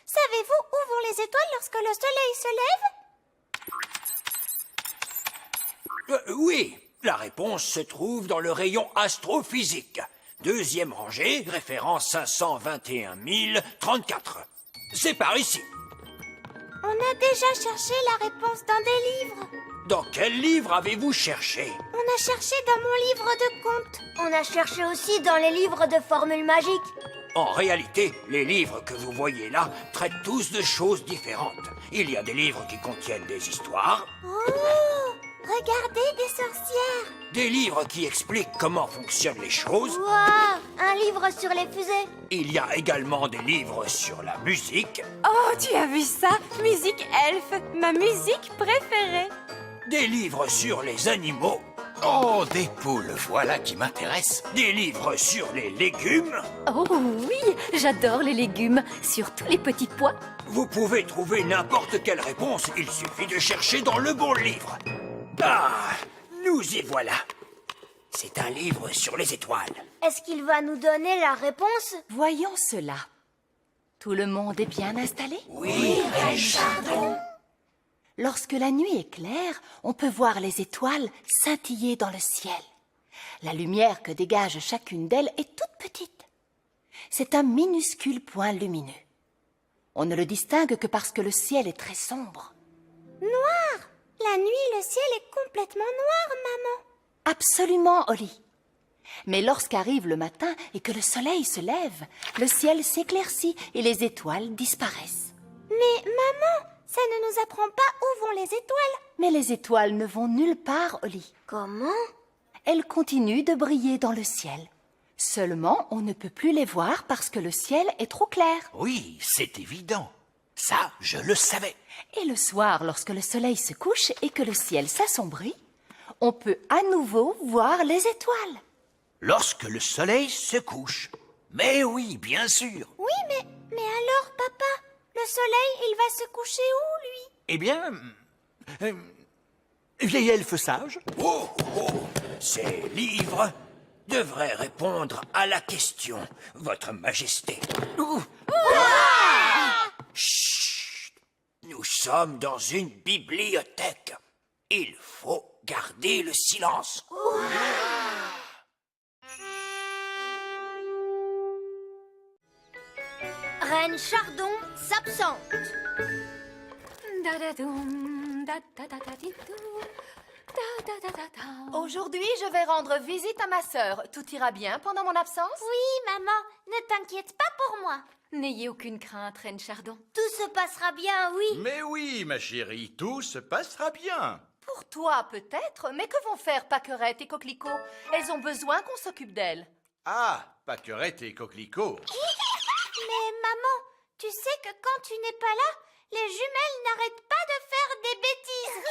Savez-vous où vont les étoiles lorsque le soleil se lève? Oui, la réponse se trouve dans le rayon astrophysique. Deuxième rangée, référence 521 034. C'est par ici. On a déjà cherché la réponse dans des livres. Dans quel livre avez-vous cherché? On a cherché dans mon livre de contes. On a cherché aussi dans les livres de formules magiques. En réalité, les livres que vous voyez là traitent tous de choses différentes. Il y a des livres qui contiennent des histoires. Oh! Regardez, des sorcières! Des livres qui expliquent comment fonctionnent les choses. Waouh! Un livre sur les fusées. Il y a également des livres sur la musique. Oh, tu as vu ça? Musique elfe, ma musique préférée. Des livres sur les animaux. Oh, des poules, voilà qui m'intéresse. Des livres sur les légumes. Oh oui, j'adore les légumes, surtout les petits pois. Vous pouvez trouver n'importe quelle réponse, il suffit de chercher dans le bon livre. Ah, nous y voilà. C'est un livre sur les étoiles. Est-ce qu'il va nous donner la réponse? Voyons cela. Tout le monde est bien installé? Oui, Chardon. Lorsque la nuit est claire, on peut voir les étoiles scintiller dans le ciel. La lumière que dégage chacune d'elles est toute petite. C'est un minuscule point lumineux. On ne le distingue que parce que le ciel est très sombre. Noir! La nuit, le ciel est complètement noir, maman. Absolument, Holly. Mais lorsqu'arrive le matin et que le soleil se lève, le ciel s'éclaircit et les étoiles disparaissent. Mais maman, ça ne nous apprend pas où vont les étoiles. Mais les étoiles ne vont nulle part, Holly. Comment? Elles continuent de briller dans le ciel. Seulement, on ne peut plus les voir parce que le ciel est trop clair. Oui, c'est évident. Ça, je le savais. Et le soir, lorsque le soleil se couche et que le ciel s'assombrit, on peut à nouveau voir les étoiles. Lorsque le soleil se couche. Mais oui, bien sûr. Oui, mais alors, papa, le soleil, il va se coucher où, lui? Eh bien, Vieil elfe sage? Oh, oh, ces livres devraient répondre à la question, Votre Majesté. Chut! Nous sommes dans une bibliothèque. Il faut garder le silence. Reine Chardon s'absente. Aujourd'hui, je vais rendre visite à ma sœur. Tout ira bien pendant mon absence? Oui, maman, ne t'inquiète pas pour moi. N'ayez aucune crainte, Reine Chardon. Tout se passera bien, oui. Mais oui, ma chérie, tout se passera bien. Pour toi, peut-être, mais que vont faire Pâquerette et Coquelicot? Elles ont besoin qu'on s'occupe d'elles. Ah, Pâquerette et Coquelicot. Mais maman, tu sais que quand tu n'es pas là, les jumelles n'arrêtent pas de faire des bêtises.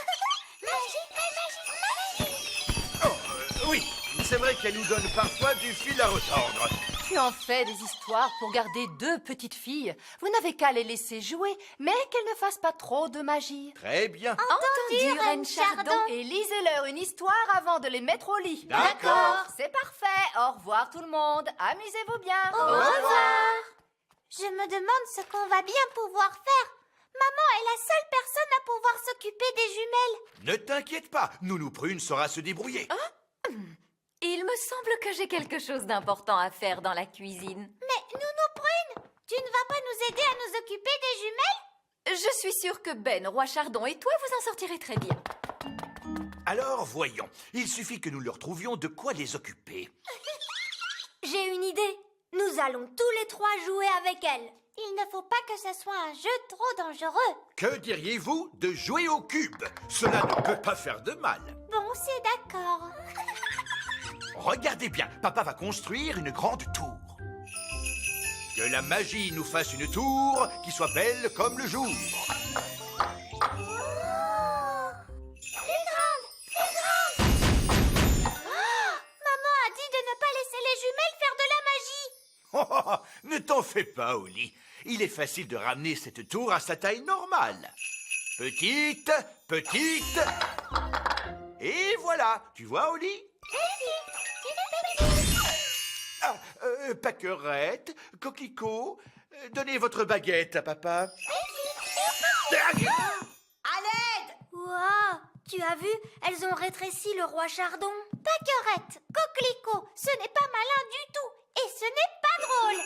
Oui, c'est vrai qu'elle nous donne parfois du fil à retordre. Tu en fais des histoires pour garder deux petites filles. Vous n'avez qu'à les laisser jouer, mais qu'elles ne fassent pas trop de magie. Très bien. Entendu, Reine Chardon. Et lisez-leur une histoire avant de les mettre au lit. D'accord. C'est parfait. Au revoir tout le monde. Amusez-vous bien. Au revoir. Je me demande ce qu'on va bien pouvoir faire. Maman est la seule personne à pouvoir s'occuper des jumelles. Ne t'inquiète pas, Nounou Prune saura se débrouiller. Il me semble que j'ai quelque chose d'important à faire dans la cuisine. Mais Nounou Prune, tu ne vas pas nous aider à nous occuper des jumelles? Je suis sûre que Ben, Roi Chardon et toi, vous en sortirez très bien. Alors, voyons. Il suffit que nous leur trouvions de quoi les occuper. J'ai une idée. Nous allons tous les trois jouer avec elle. Il ne faut pas que ce soit un jeu trop dangereux. Que diriez-vous de jouer au cube? Cela ne peut pas faire de mal. Bon, c'est d'accord. Regardez bien, papa va construire une grande tour. Que la magie nous fasse une tour qui soit belle comme le jour. Maman a dit de ne pas laisser les jumelles faire de la magie. Oh, oh, oh, ne t'en fais pas, Oli. Il est facile de ramener cette tour à sa taille normale. Petite, petite. Et voilà. Tu vois, Oli? Ah, Pâquerette, Coquelicot, donnez votre baguette à papa. À l'aide! Wow, tu as vu? Elles ont rétréci le roi Chardon. Pâquerette, Coquelicot, ce n'est pas malin du tout. Et ce n'est pas drôle.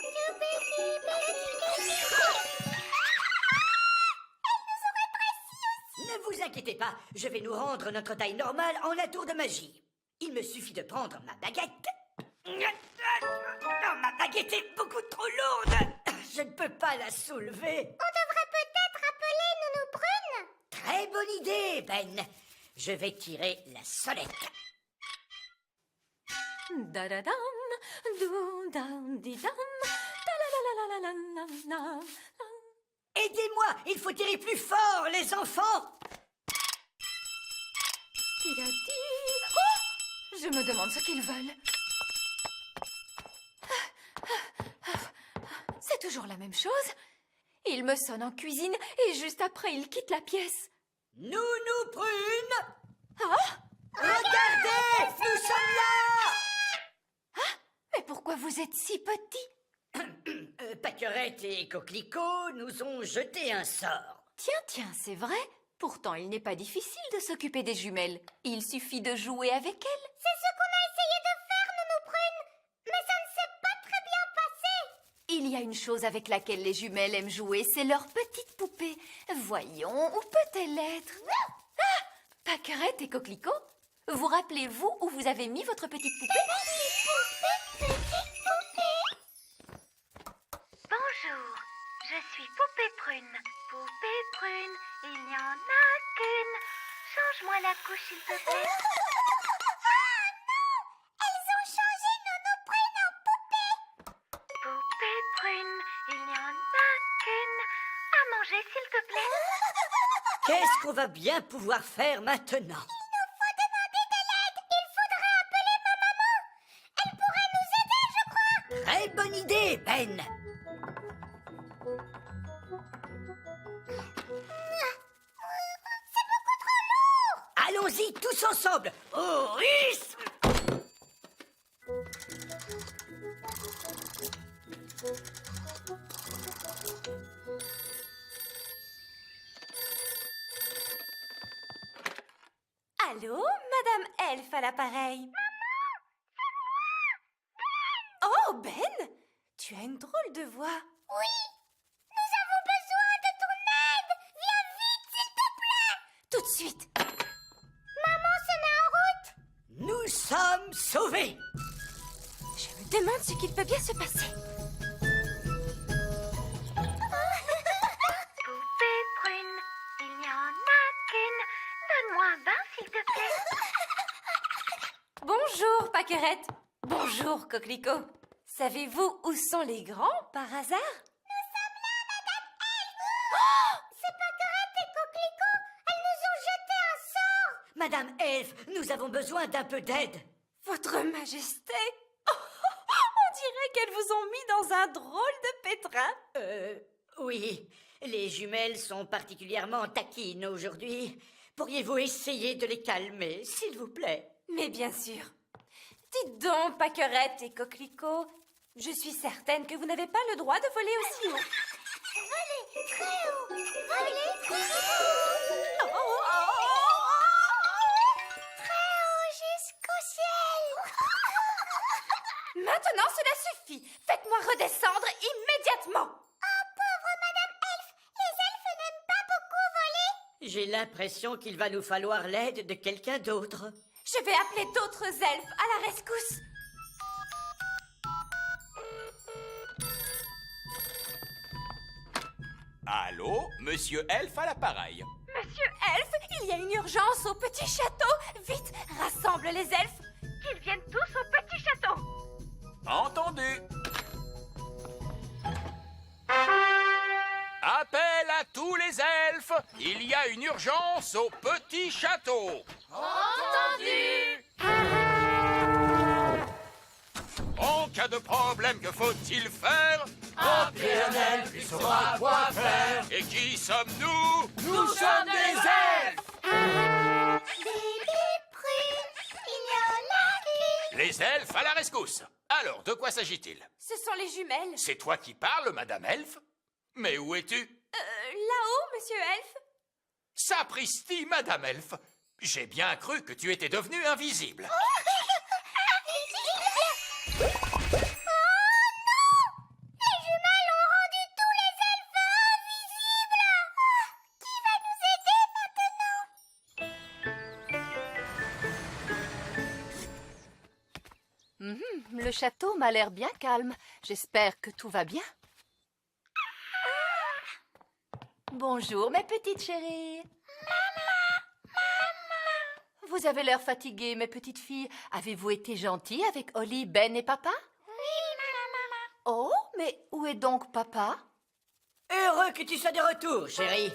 Ne vous inquiétez pas, je vais nous rendre notre taille normale en la tour de magie. Il me suffit de prendre ma baguette. Non, ma baguette est beaucoup trop lourde. Je ne peux pas la soulever. On devrait peut-être appeler Nounou Prune. Très bonne idée, Ben. Je vais tirer la sonnette. Da-da-dam, dou-dam-di-dam, ta-la-la-la-la-la-la-la. Aidez-moi, il faut tirer plus fort, les enfants. Ti-da-di. Oh, je me demande ce qu'ils veulent. C'est toujours la même chose. Il me sonne en cuisine et juste après, il quitte la pièce. Nounou Prune! Ah! Regardez, nous sommes là! Mais pourquoi vous êtes si petit? Pâquerette et Coquelicot nous ont jeté un sort. Tiens, c'est vrai. Pourtant, il n'est pas difficile de s'occuper des jumelles. Il suffit de jouer avec elles. C'est ce qu'on a essayé de faire, Nounou Prune. Mais ça ne s'est pas très bien passé. Il y a une chose avec laquelle les jumelles aiment jouer, c'est leur petite poupée. Voyons, où peut-elle être? Ah! Pâquerette et Coquelicot, vous rappelez-vous où vous avez mis votre petite poupée? Bonjour, je suis Poupée Prune. Poupée Prune, il n'y en a qu'une. Change-moi la couche, s'il te plaît. Ah non! Elles ont changé Nounou Prune en poupée. Poupée Prune, il n'y en a qu'une. À manger, s'il te plaît. Qu'est-ce qu'on va bien pouvoir faire maintenant? Il nous faut demander de l'aide. Il faudrait appeler ma maman. Elle pourrait nous aider, je crois. Très bonne idée, Ben. Allons-y tous ensemble. Au risque. Allô, Madame Elfe à l'appareil. Oh, Ben, tu as une drôle de voix. Oui, nous avons besoin de ton aide. Viens vite, s'il te plaît. Tout de suite. Maman se met en route. Nous sommes sauvés. Je me demande ce qu'il peut bien se passer. Poupée prune, il n'y en a qu'une. Donne-moi un bain, s'il te plaît. Bonjour, Pâquerette. Bonjour, Coquelicot. Savez-vous où sont les grands, par hasard? C'est Pâquerette et Coquelicot. Elles nous ont jeté un sort. Madame Elfe, nous avons besoin d'un peu d'aide. Votre Majesté, on dirait qu'elles vous ont mis dans un drôle de pétrin. Oui, les jumelles sont particulièrement taquines aujourd'hui. Pourriez-vous essayer de les calmer, s'il vous plaît? Mais bien sûr. Dites donc, Pâquerette et Coquelicot, je suis certaine que vous n'avez pas le droit de voler aussi haut. Voler très haut. Voler très haut. Très haut jusqu'au ciel. Maintenant, cela suffit. Faites-moi redescendre immédiatement. Oh, pauvre Madame Elfe. Les elfes n'aiment pas beaucoup voler. J'ai l'impression qu'il va nous falloir l'aide de quelqu'un d'autre. Je vais appeler d'autres elfes à la rescousse. Allô, Monsieur Elfe à l'appareil. Monsieur Elfe, il y a une urgence au petit château. Vite, rassemble les elfes. Qu'ils viennent tous au petit château. Entendu. Appel à tous les elfes. Il y a une urgence au petit château. Entendu. En cas de problème, que faut-il faire? Appeler un elfe, il saura quoi faire. Et qui sommes-nous? Nous sommes des elfes. Bébé prune, il y en a qu'une. Les elfes à la rescousse. Alors, de quoi s'agit-il? Ce sont les jumelles. C'est toi qui parles, Madame Elfe? Mais où es-tu? Là-haut, Monsieur Elfe. Sapristi, Madame Elfe. J'ai bien cru que tu étais devenue invisible. Le château m'a l'air bien calme. J'espère que tout va bien. Bonjour, mes petites chéries. Vous avez l'air fatiguées, mes petites filles. Avez-vous été gentilles avec Holly, Ben et papa? Oui, maman. Oh, mais où est donc papa? Heureux que tu sois de retour, chérie.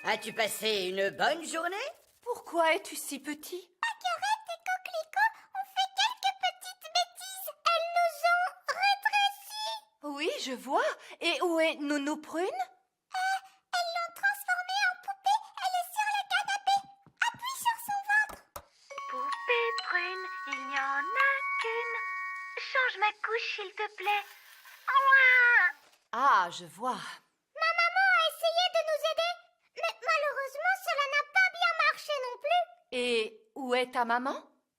As-tu passé une bonne journée? Pourquoi es-tu si petit? Pâquerette et Coquelicot ont fait quelques petites bêtises. Elles nous ont rétrécis. Oui, je vois. Et où est Nounou Prune? Elles l'ont transformée en poupée. Elle est sur le canapé. Appuie sur son ventre. Poupée prune, il n'y en a qu'une. Change ma couche, s'il te plaît. Ouah. Ah, je vois. Ma maman a essayé de nous aider, mais malheureusement, cela n'a pas bien marché non plus. Et où est ta maman?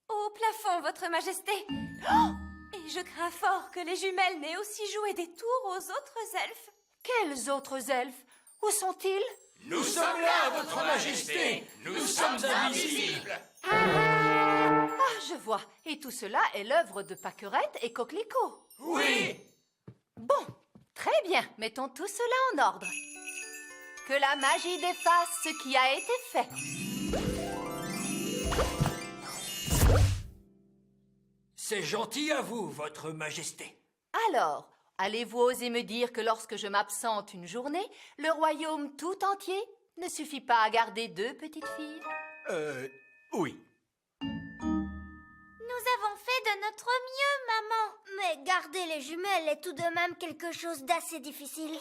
Au plafond, Votre Majesté. Oh, et je crains fort que les jumelles n'aient aussi joué des tours aux autres elfes. Quels autres elfes? Où sont-ils? Nous sommes là, Votre Majesté. Nous sommes invisibles. Ah, je vois. Et tout cela est l'œuvre de Pâquerette et Coquelicot. Oui. Bon, très bien. Mettons tout cela en ordre. Que la magie défasse ce qui a été fait. C'est gentil à vous, Votre Majesté. Alors, allez-vous oser me dire que lorsque je m'absente une journée, le royaume tout entier ne suffit pas à garder 2 petites filles? Oui. Nous avons fait de notre mieux, maman. Mais garder les jumelles est tout de même quelque chose d'assez difficile.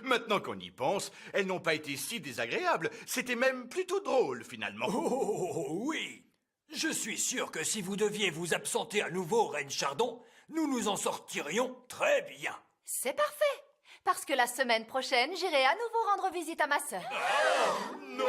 Maintenant qu'on y pense, elles n'ont pas été si désagréables. C'était même plutôt drôle, finalement. Oh, oui. Je suis sûr que si vous deviez vous absenter à nouveau, Reine Chardon, nous nous en sortirions très bien. C'est parfait, parce que la semaine prochaine, j'irai à nouveau rendre visite à ma sœur. Non!